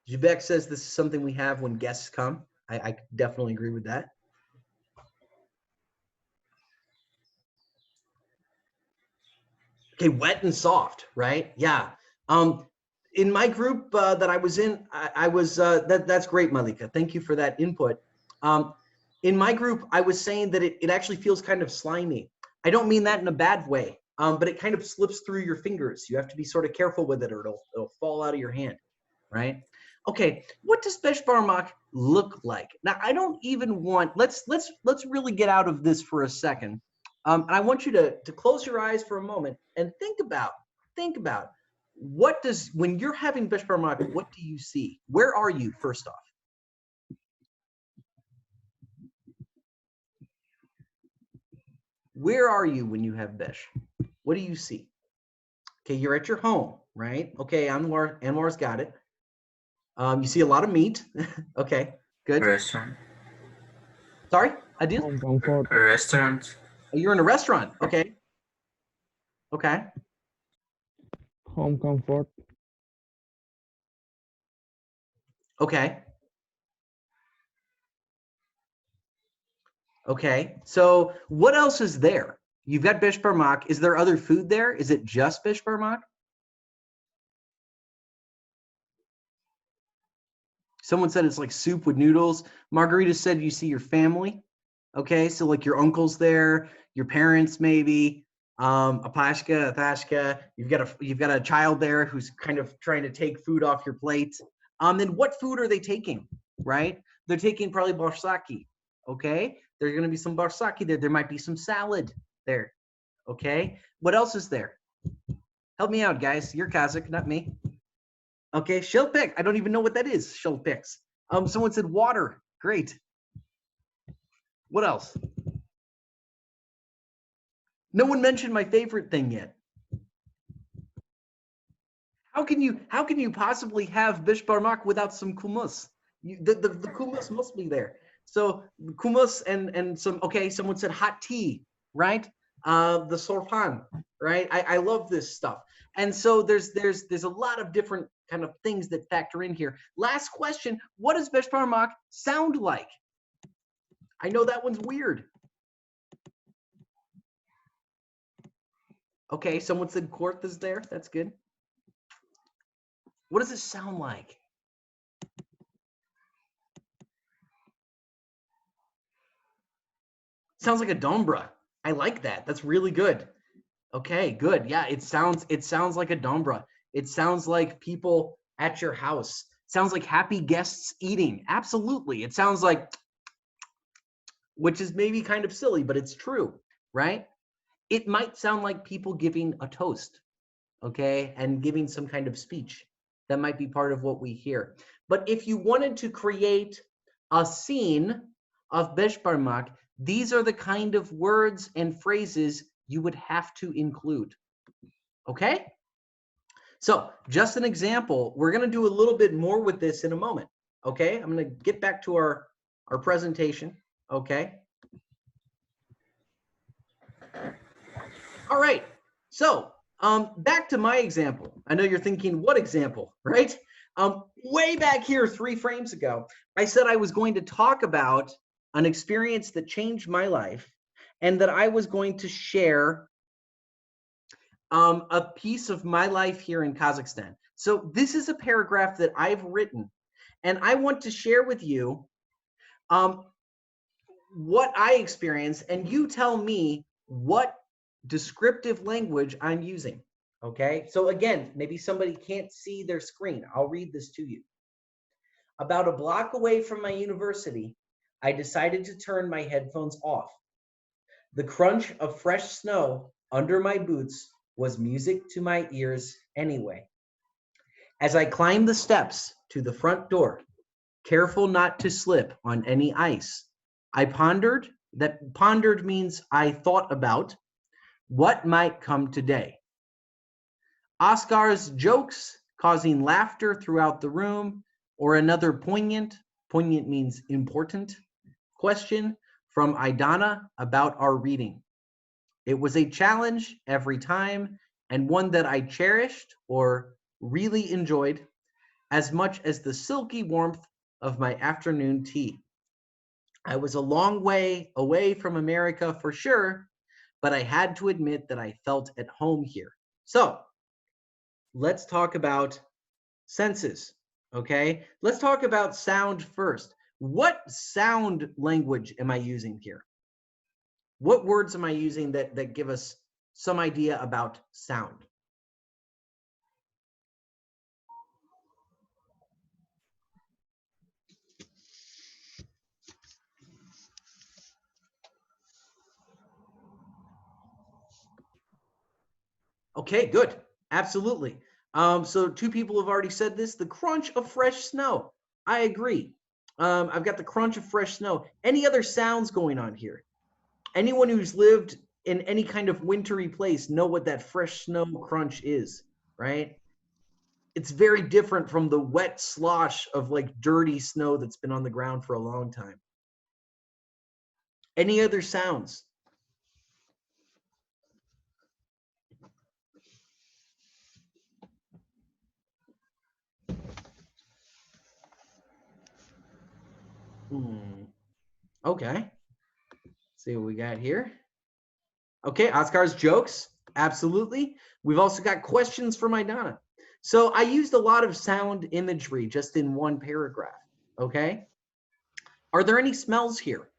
Jubek says this is something we have when guests come. I definitely agree with that. Okay, wet and soft, right? Yeah. In my group that I was in, I was that's great, Malika. Thank you for that input. In my group, I was saying that it actually feels kind of slimy. I don't mean that in a bad way, but it kind of slips through your fingers. You have to be sort of careful with it, or it'll fall out of your hand, right? Okay, what does beshbarmak look like? Now, I don't even want. Let's really get out of this for a second. And I want you to close your eyes for a moment and think about what does, when you're having beshbarmak, what do you see? Where are you, first off? Where are you when you have besh? What do you see? Okay, you're at your home, right? Okay, Anwar's got it. You see a lot of meat. Okay, good. Restaurant. Sorry, Adil? Home comfort. A restaurant. You're in a restaurant. Okay. Okay. Home comfort. Okay. Okay. So what else is there? You've got beshbarmak. Is there other food there? Is it just beshbarmak? Someone said it's like soup with noodles. Margarita said you see your family. Okay, so like your uncle's there, your parents maybe, a pashka, a thashka. You've got a child there who's kind of trying to take food off your plate. Then what food are they taking? Right? They're taking probably barsaki. Okay, there's gonna be some barsaki there. There might be some salad there. Okay, what else is there? Help me out, guys. You're Kazakh, not me. Okay, shellpick. I don't even know what that is. Shellpicks. Someone said water. Great. What else? No one mentioned my favorite thing yet. How can you possibly have beshbarmak without some kummus? The kummus must be there. So kummus and some, okay, someone said hot tea, right? The sorpan, right? I love this stuff. And so there's a lot of different kind of things that factor in here. Last question, what does beshbarmak sound like? I know that one's weird. Okay, someone said Korth is there. That's good. What does it sound like? Sounds like a dombra. I like that. That's really good. Okay, good. Yeah, it sounds like a dombra. It sounds like people at your house. It sounds like happy guests eating. Absolutely. It sounds like, which is maybe kind of silly, but it's true, right? It might sound like people giving a toast, okay, and giving some kind of speech. That might be part of what we hear. But if you wanted to create a scene of Beshbarmak, these are the kind of words and phrases you would have to include, okay? So just an example, we're gonna do a little bit more with this in a moment, okay? I'm gonna get back to our presentation, okay? All right, so back to my example. I know you're thinking, what example, right? Way back here 3 frames ago, I said I was going to talk about an experience that changed my life and that I was going to share a piece of my life here in Kazakhstan. So this is a paragraph that I've written, and I want to share with you what I experienced, and you tell me what descriptive language I'm using. Okay, so again, maybe somebody can't see their screen. I'll read this to you. About a block away from my university, I decided to turn my headphones off. The crunch of fresh snow under my boots was music to my ears anyway. As I climbed the steps to the front door, careful not to slip on any ice, I pondered, that pondered means I thought about, what might come today. Oscar's jokes causing laughter throughout the room, or another poignant means important, question from Idana about our reading. It was a challenge every time, and one that I cherished or really enjoyed as much as the silky warmth of my afternoon tea. I was a long way away from America for sure, but I had to admit that I felt at home here. So let's talk about senses, okay? Let's talk about sound first. What sound language am I using here? What words am I using that give us some idea about sound? Okay, good. Absolutely. So 2 people have already said this, the crunch of fresh snow. I agree. I've got the crunch of fresh snow. Any other sounds going on here? Anyone who's lived in any kind of wintry place know what that fresh snow crunch is, right? It's very different from the wet slosh of like dirty snow that's been on the ground for a long time. Any other sounds? Okay. Let's see what we got here. Okay, Oscar's jokes. Absolutely. We've also got questions from Idana. So I used a lot of sound imagery just in one paragraph. Okay. Are there any smells here?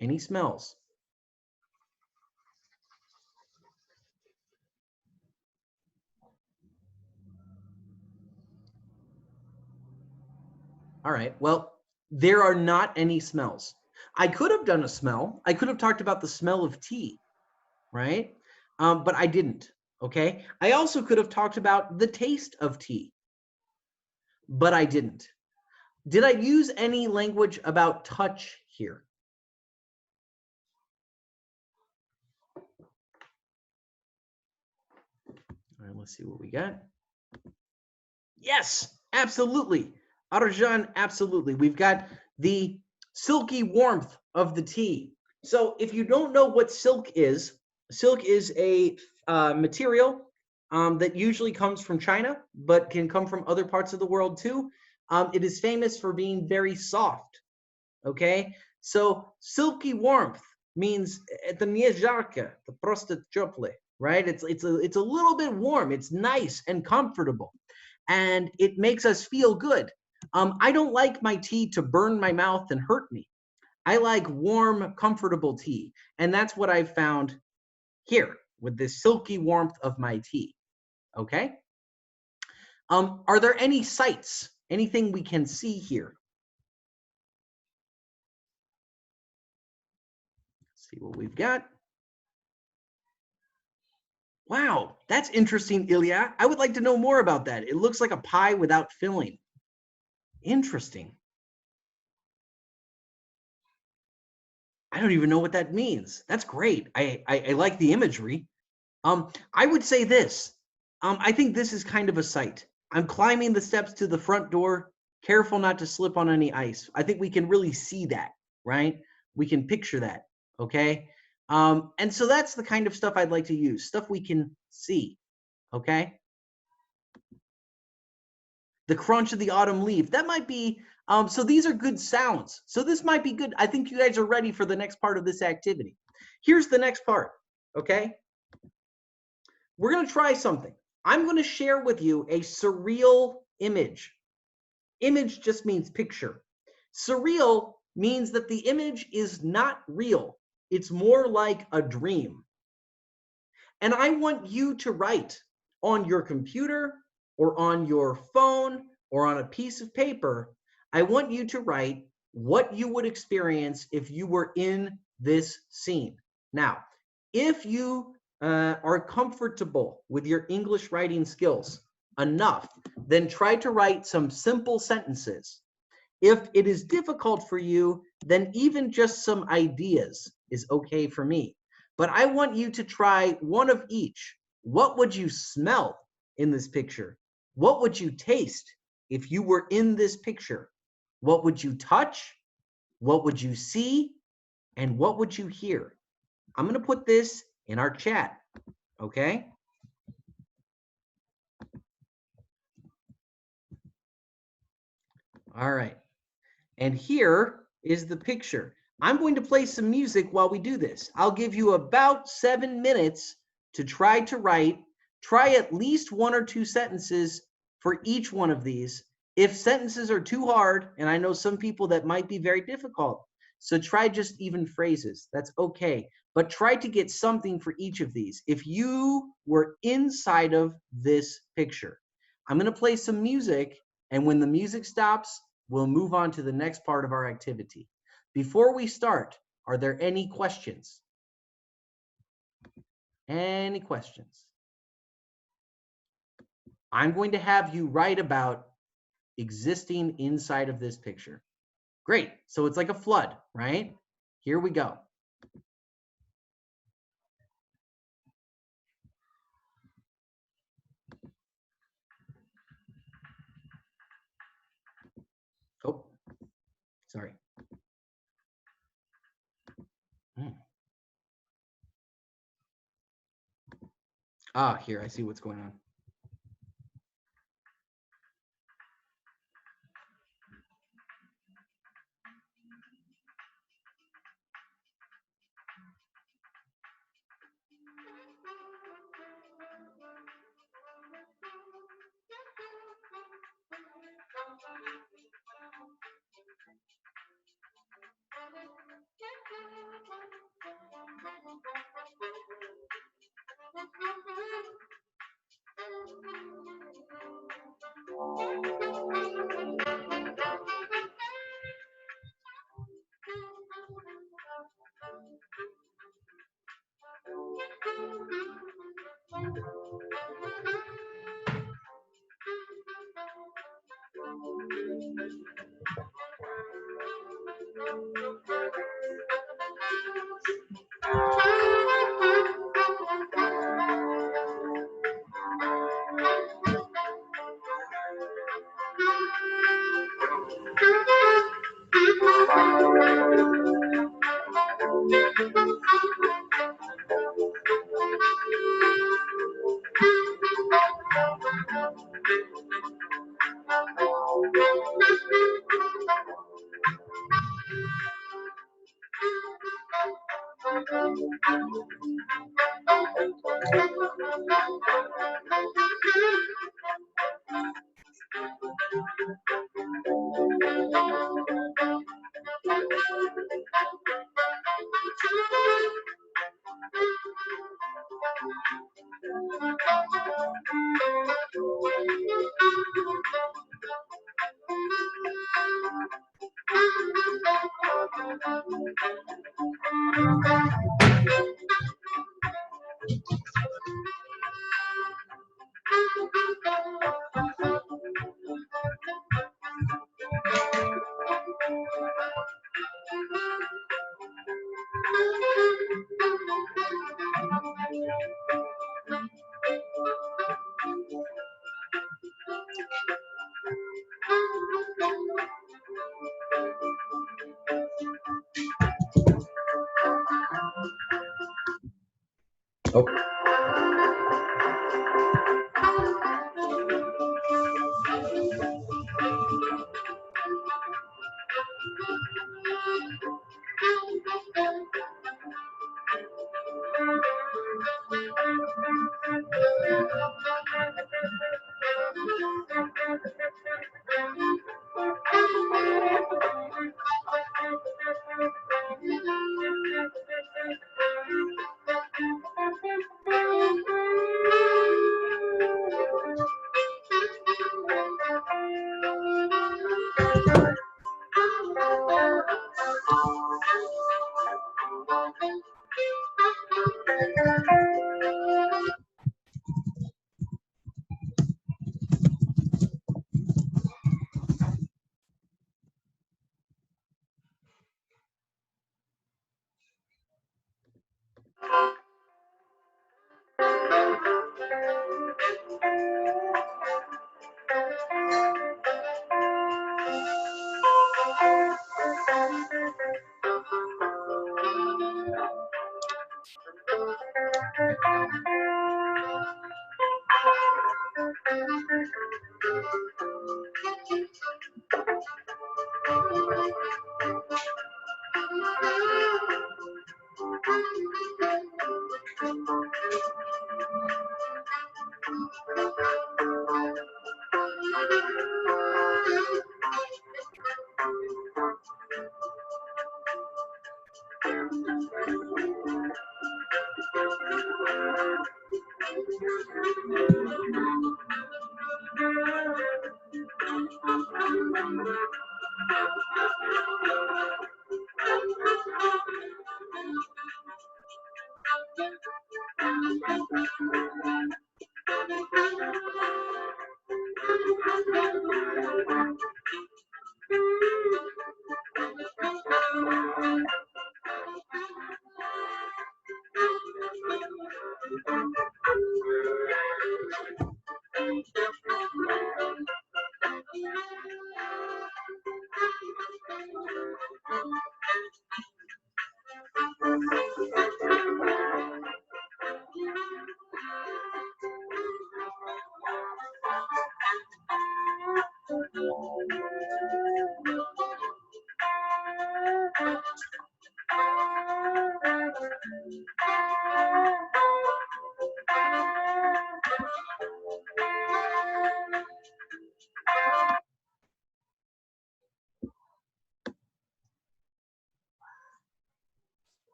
Any smells? All right. Well, there are not any smells. I could have done a smell. I could have talked about the smell of tea, right? But I didn't. Okay. I also could have talked about the taste of tea, but I didn't. Did I use any language about touch here? All right, let's see what we got. Yes, absolutely. Arjan, absolutely. We've got the silky warmth of the tea. So if you don't know what silk is a material that usually comes from China, but can come from other parts of the world too. It is famous for being very soft, okay? So silky warmth, means это не жарко, это просто теплое, right? It's a little bit warm. It's nice and comfortable, and it makes us feel good. I don't like my tea to burn my mouth and hurt me. I like warm, comfortable tea, and that's what I've found here with this silky warmth of my tea. Okay. Are there any sights? Anything we can see here? Let's see what we've got. Wow, that's interesting, Ilya. I would like to know more about that. It looks like a pie without filling. Interesting. I don't even know what that means. That's great. I like the imagery. I would say this. I think this is kind of a sight. I'm climbing the steps to the front door, careful not to slip on any ice. I think we can really see that, right? We can picture that, okay? And so that's the kind of stuff I'd like to use, stuff we can see, okay? The crunch of the autumn leaf, that might be, so these are good sounds. So this might be good. I think you guys are ready for the next part of this activity. Here's the next part, okay? We're gonna try something. I'm gonna share with you a surreal image. Image just means picture. Surreal means that the image is not real. It's more like a dream. And I want you to write on your computer or on your phone or on a piece of paper. I want you to write what you would experience if you were in this scene. Now, if you are comfortable with your English writing skills enough, then try to write some simple sentences. If it is difficult for you, then even just some ideas is okay for me. But I want you to try one of each. What would you smell in this picture? What would you taste if you were in this picture? What would you touch? What would you see? And what would you hear? I'm going to put this in our chat, okay? All right. And here is the picture. I'm going to play some music while we do this. I'll give you about 7 minutes to try to write. Try at least 1 or 2 sentences for each one of these. If sentences are too hard, and I know some people that might be very difficult, so try just even phrases. That's okay. But try to get something for each of these. If you were inside of this picture, I'm going to play some music, and when the music stops, we'll move on to the next part of our activity. Before we start, are there any questions? Any questions? I'm going to have you write about existing inside of this picture. Great. So it's like a flood, right? Here we go. Oh, sorry. Ah, here, I see what's going on. Oh.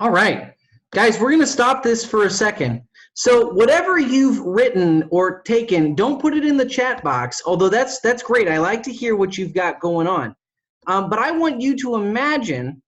All right, guys, we're going to stop this for a second. So whatever you've written or taken, don't put it in the chat box, although that's great. I like to hear what you've got going on. But I want you to imagine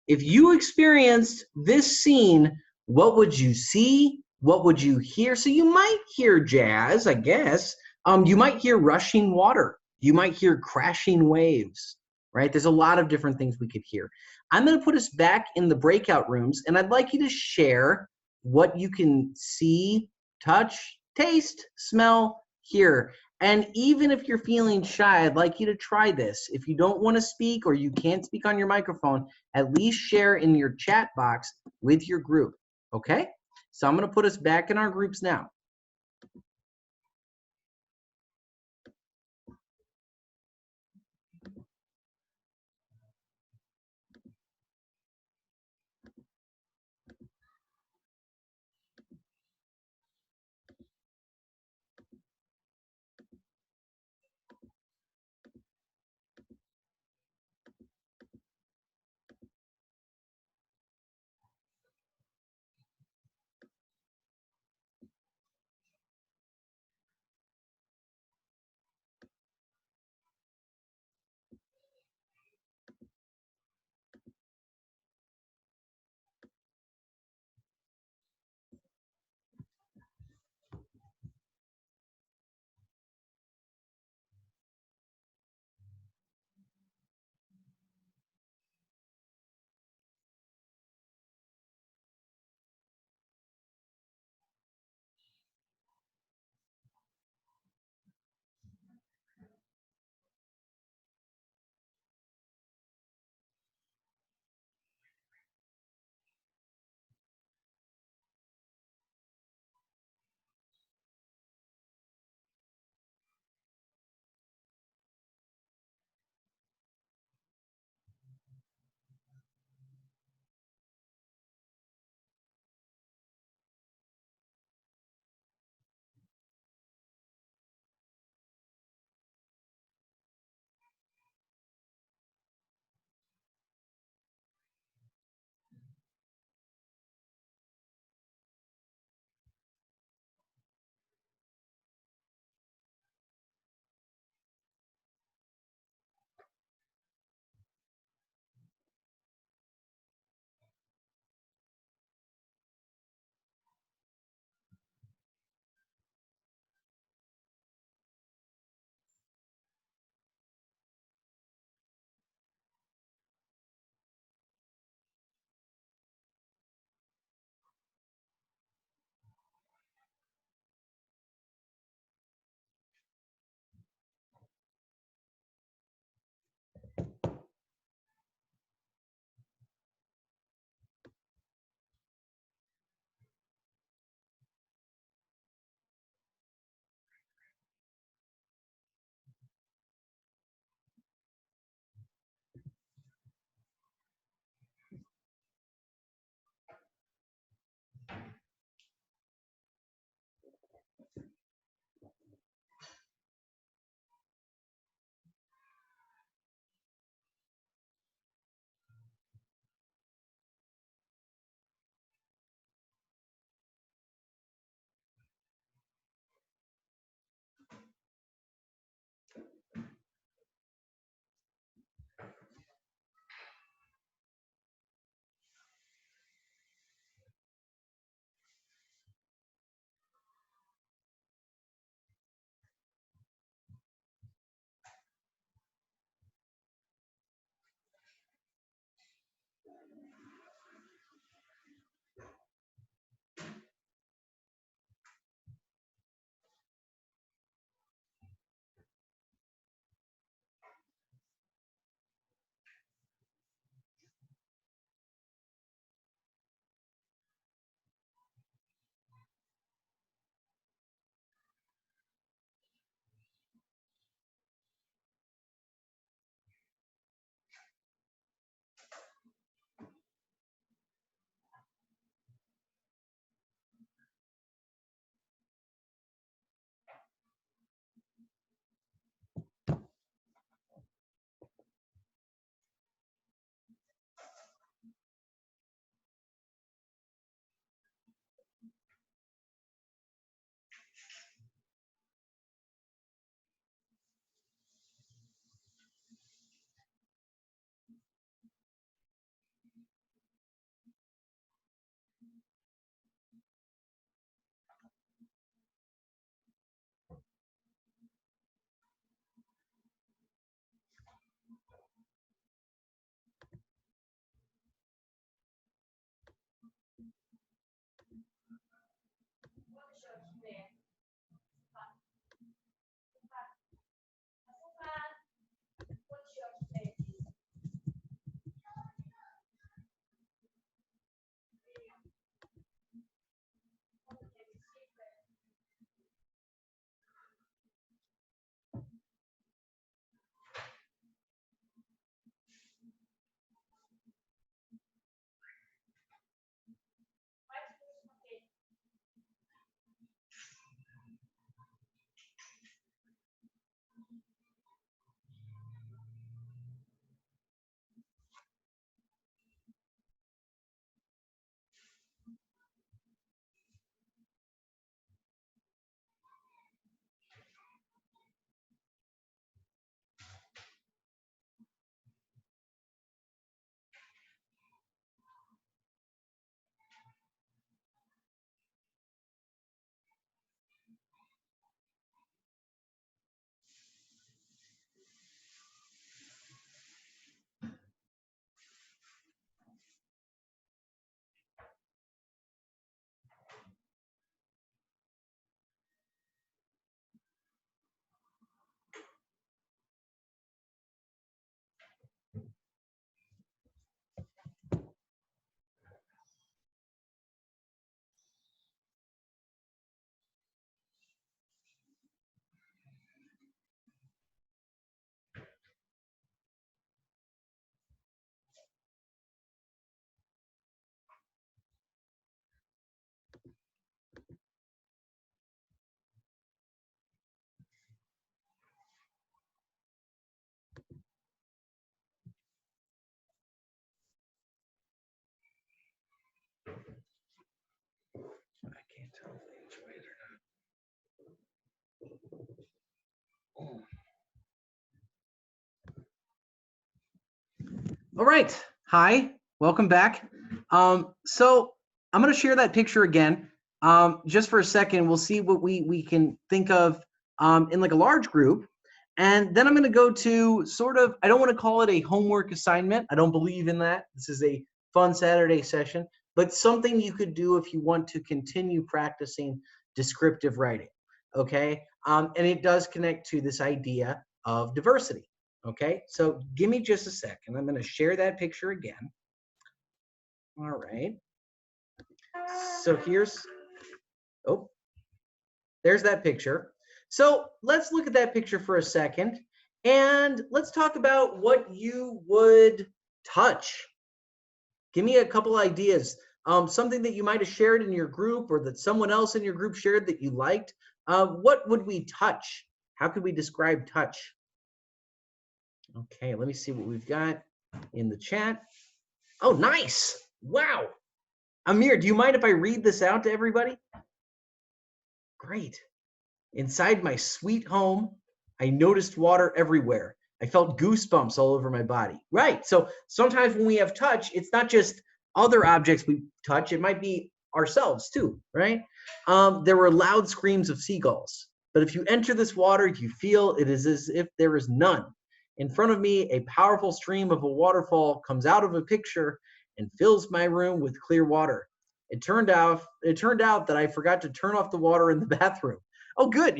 if you experienced this scene, what would you see? What would you hear? So you might hear jazz, I guess. You might hear rushing water. You might hear crashing waves, right? There's a lot of different things we could hear. I'm going to put us back in the breakout rooms, and I'd like you to share what you can see, touch, taste, smell, hear. And even if you're feeling shy, I'd like you to try this. If you don't want to speak or you can't speak on your microphone, at least share in your chat box with your group, okay? So I'm going to put us back in our groups now. All right. Hi. Welcome back. So I'm going to share that picture again. Just for a second, we'll see what we can think of in like a large group. And then I'm going to go to sort of, I don't want to call it a homework assignment. I don't believe in that. This is a fun Saturday session, but something you could do if you want to continue practicing descriptive writing. Okay. And it does connect to this idea of diversity. Okay. So give me just a second. I'm going to share that picture again. All right. So there's that picture. So let's look at that picture for a second and let's talk about what you would touch. Give me a couple ideas. Something that you might have shared in your group or that someone else in your group shared that you liked. What would we touch? How could we describe touch? Okay, let me see what we've got in the chat. Oh, nice. Wow. Amir, do you mind if I read this out to everybody? Great. Inside my sweet home, I noticed water everywhere. I felt goosebumps all over my body. Right. So sometimes when we have touch, it's not just other objects we touch, it might be ourselves too, right? There were loud screams of seagulls. But if you enter this water, you feel it is as if there is none. In front of me, a powerful stream of a waterfall comes out of a picture and fills my room with clear water. It turned out that I forgot to turn off the water in the bathroom. Oh, good.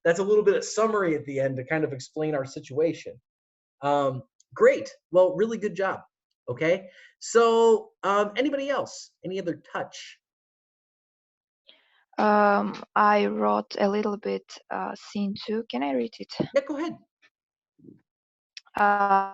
That's a little bit of summary at the end to kind of explain our situation. Great. Well, really good job. Okay. So anybody else? Any other touch? I wrote a little bit scene 2. Can I read it? Yeah, go ahead. Uh,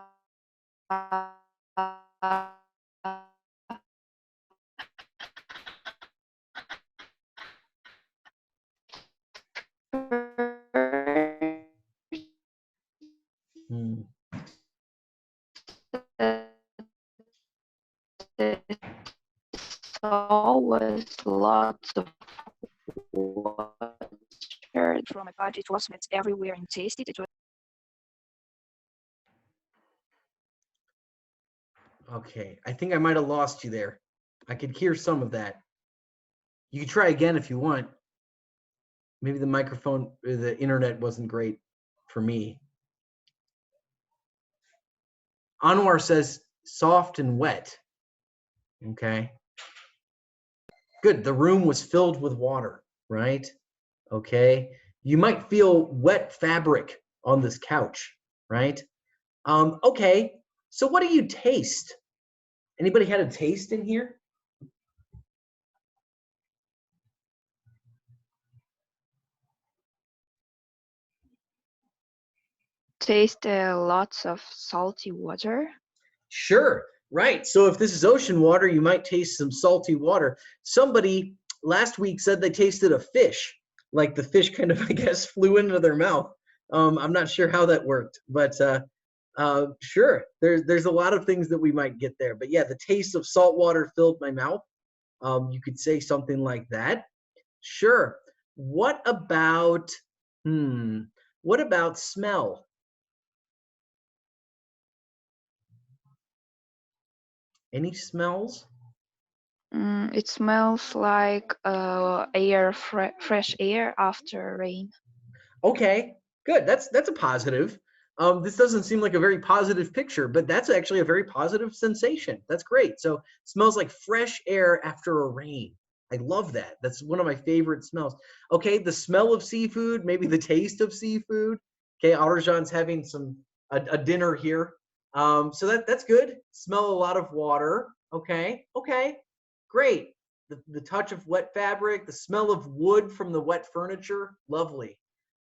always lots of water from my body. It was wet everywhere and tasted. It was Okay. I think I might have lost you there. I could hear some of that. You can try again if you want. Maybe the microphone, the internet wasn't great for me. Anwar says soft and wet. Okay. Good. The room was filled with water, right? Okay. You might feel wet fabric on this couch, right? Okay. So what do you taste? Anybody had a taste in here? taste lots of salty water. Sure, right. So if this is ocean water, you might taste some salty water. Somebody last week said they tasted a fish, like the fish kind of, I guess, flew into their mouth. I'm not sure how that worked, but sure, there's a lot of things that we might get there. But yeah, the taste of salt water filled my mouth. You could say something like that. Sure. What about smell? Any smells? It smells like fresh air after rain. Okay, good. That's a positive. This doesn't seem like a very positive picture, but that's actually a very positive sensation. That's great. So smells like fresh air after a rain. I love that. That's one of my favorite smells. Okay, the smell of seafood, maybe the taste of seafood. Okay, Otterjan's having a dinner here. So that's good. Smell a lot of water. Okay, great. The touch of wet fabric, the smell of wood from the wet furniture, lovely.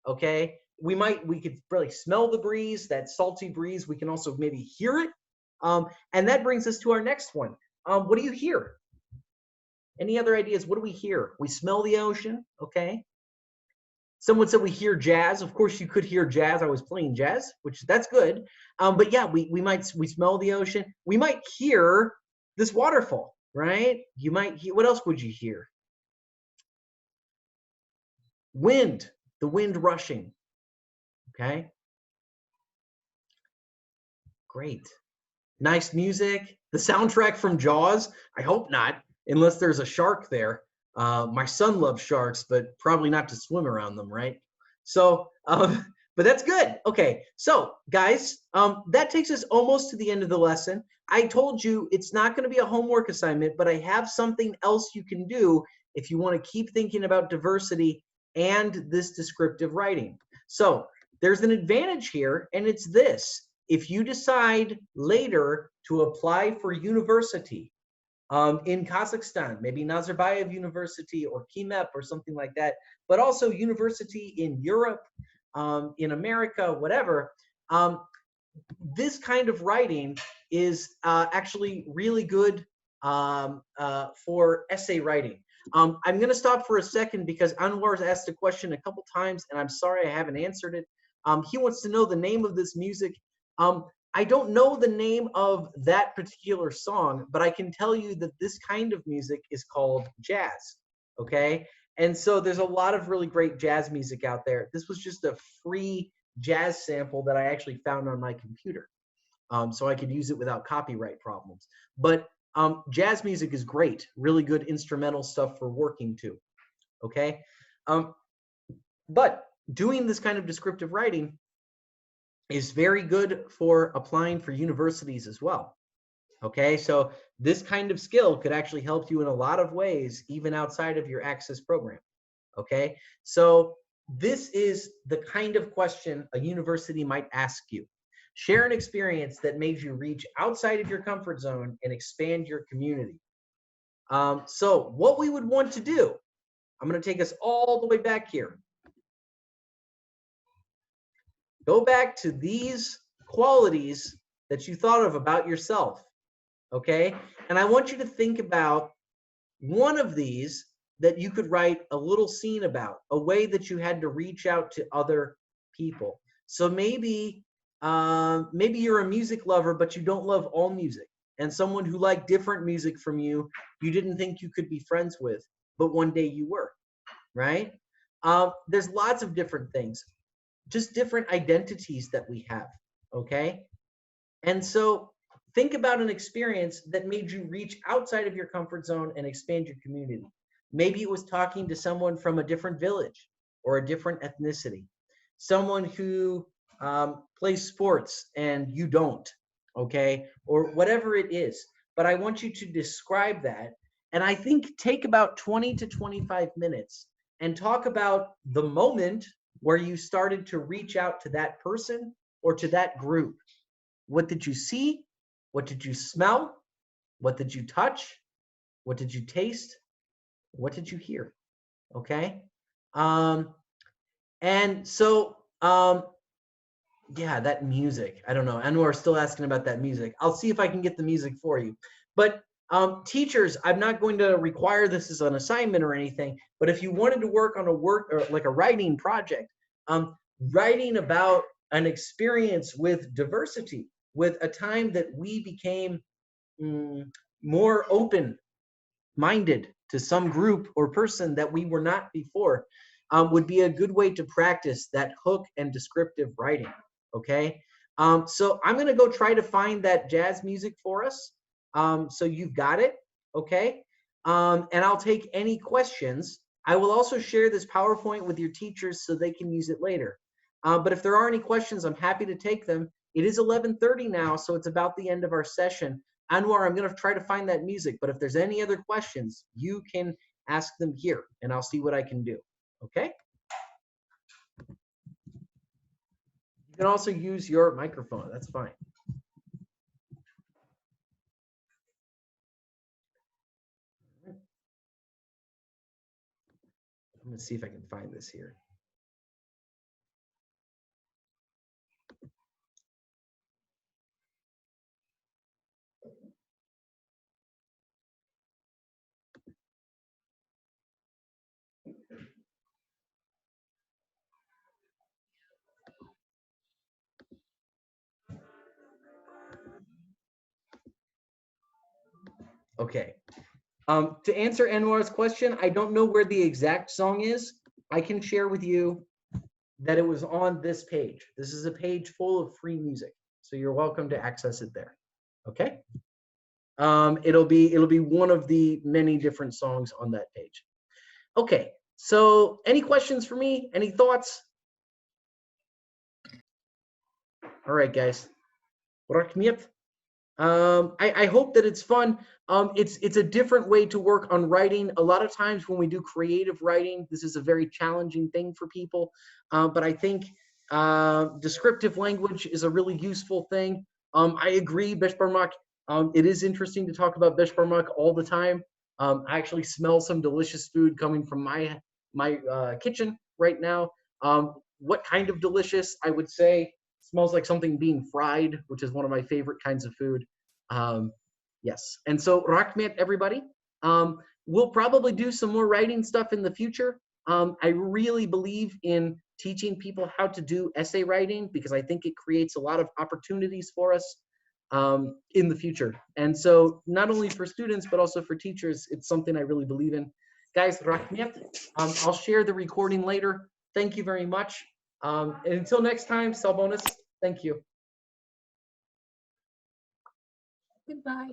Okay, we could really smell the breeze, that salty breeze. We can also maybe hear it. And that brings us to our next one. What do you hear? Any other ideas? What do we hear? We smell the ocean. Okay. Someone said we hear jazz. Of course, you could hear jazz. I was playing jazz, that's good. But yeah, we smell the ocean. We might hear this waterfall, right? You might hear. What else would you hear? Wind. The wind rushing. Okay. Great. Nice music. The soundtrack from Jaws. I hope not, unless there's a shark there. My son loves sharks, but probably not to swim around them, right? So, but that's good. Okay, so guys, that takes us almost to the end of the lesson. I told you it's not going to be a homework assignment, but I have something else you can do if you want to keep thinking about diversity and this descriptive writing. So there's an advantage here, and it's this. If you decide later to apply for university in Kazakhstan, maybe Nazarbayev University or KIMEP or something like that, but also university in Europe, in America, whatever, this kind of writing is actually really good for essay writing. I'm going to stop for a second because Anwar's asked a question a couple times, and I'm sorry I haven't answered it. He wants to know the name of this music. I don't know the name of that particular song, but I can tell you that this kind of music is called jazz, okay? And so there's a lot of really great jazz music out there. This was just a free jazz sample that I actually found on my computer. So I could use it without copyright problems. But jazz music is great, really good instrumental stuff for working to, okay? But doing this kind of descriptive writing is very good for applying for universities as well, okay? So this kind of skill could actually help you in a lot of ways, even outside of your Access program, okay? So this is the kind of question a university might ask you. Share an experience that made you reach outside of your comfort zone and expand your community. So what we would want to do, I'm going to take us all the way back here. Go back to these qualities that you thought of about yourself, okay? And I want you to think about one of these that you could write a little scene about, a way that you had to reach out to other people. So maybe you're a music lover, but you don't love all music. And someone who liked different music from you, you didn't think you could be friends with, but one day you were, right? There's lots of different things, just different identities that we have, okay? And so think about an experience that made you reach outside of your comfort zone and expand your community. Maybe it was talking to someone from a different village or a different ethnicity, someone who plays sports and you don't, okay? Or whatever it is. But I want you to describe that. And I think take about 20 to 25 minutes and talk about the moment where you started to reach out to that person or to that group. What did you see? What did you smell? What did you touch? What did you taste? What did you hear? Okay. And so, yeah, that music. I don't know. Anwar's still asking about that music. I'll see if I can get the music for you. But teachers, I'm not going to require this as an assignment or anything, but if you wanted to work on a writing project, writing about an experience with diversity, with a time that we became more open-minded to some group or person that we were not before, would be a good way to practice that hook and descriptive writing, okay? So I'm gonna go try to find that jazz music for us. So you've got it, okay? And I'll take any questions. I will also share this PowerPoint with your teachers so they can use it later. But if there are any questions, I'm happy to take them. It is 11:30 now, so it's about the end of our session. Anwar, I'm going to try to find that music, but if there's any other questions, you can ask them here, and I'll see what I can do, okay? You can also use your microphone. That's fine. I'm going to see if I can find this here. Okay. To answer Anwar's question, I don't know where the exact song is. I can share with you that it was on this page. This is a page full of free music, so you're welcome to access it there. Okay. It'll be one of the many different songs on that page. Okay. So, any questions for me? Any thoughts? All right, guys. I hope that it's fun. It's a different way to work on writing. A lot of times when we do creative writing, this is a very challenging thing for people. But I think descriptive language is a really useful thing. I agree, Beshbarmak. It is interesting to talk about Beshbarmak all the time. I actually smell some delicious food coming from my kitchen right now. What kind of delicious? I would say smells like something being fried, which is one of my favorite kinds of food. Yes, and so Rahmet, everybody. We'll probably do some more writing stuff in the future. I really believe in teaching people how to do essay writing because I think it creates a lot of opportunities for us in the future. And so not only for students, but also for teachers, it's something I really believe in. Guys, Rahmet, I'll share the recording later. Thank you very much. And until next time, Salbonis, thank you. Goodbye.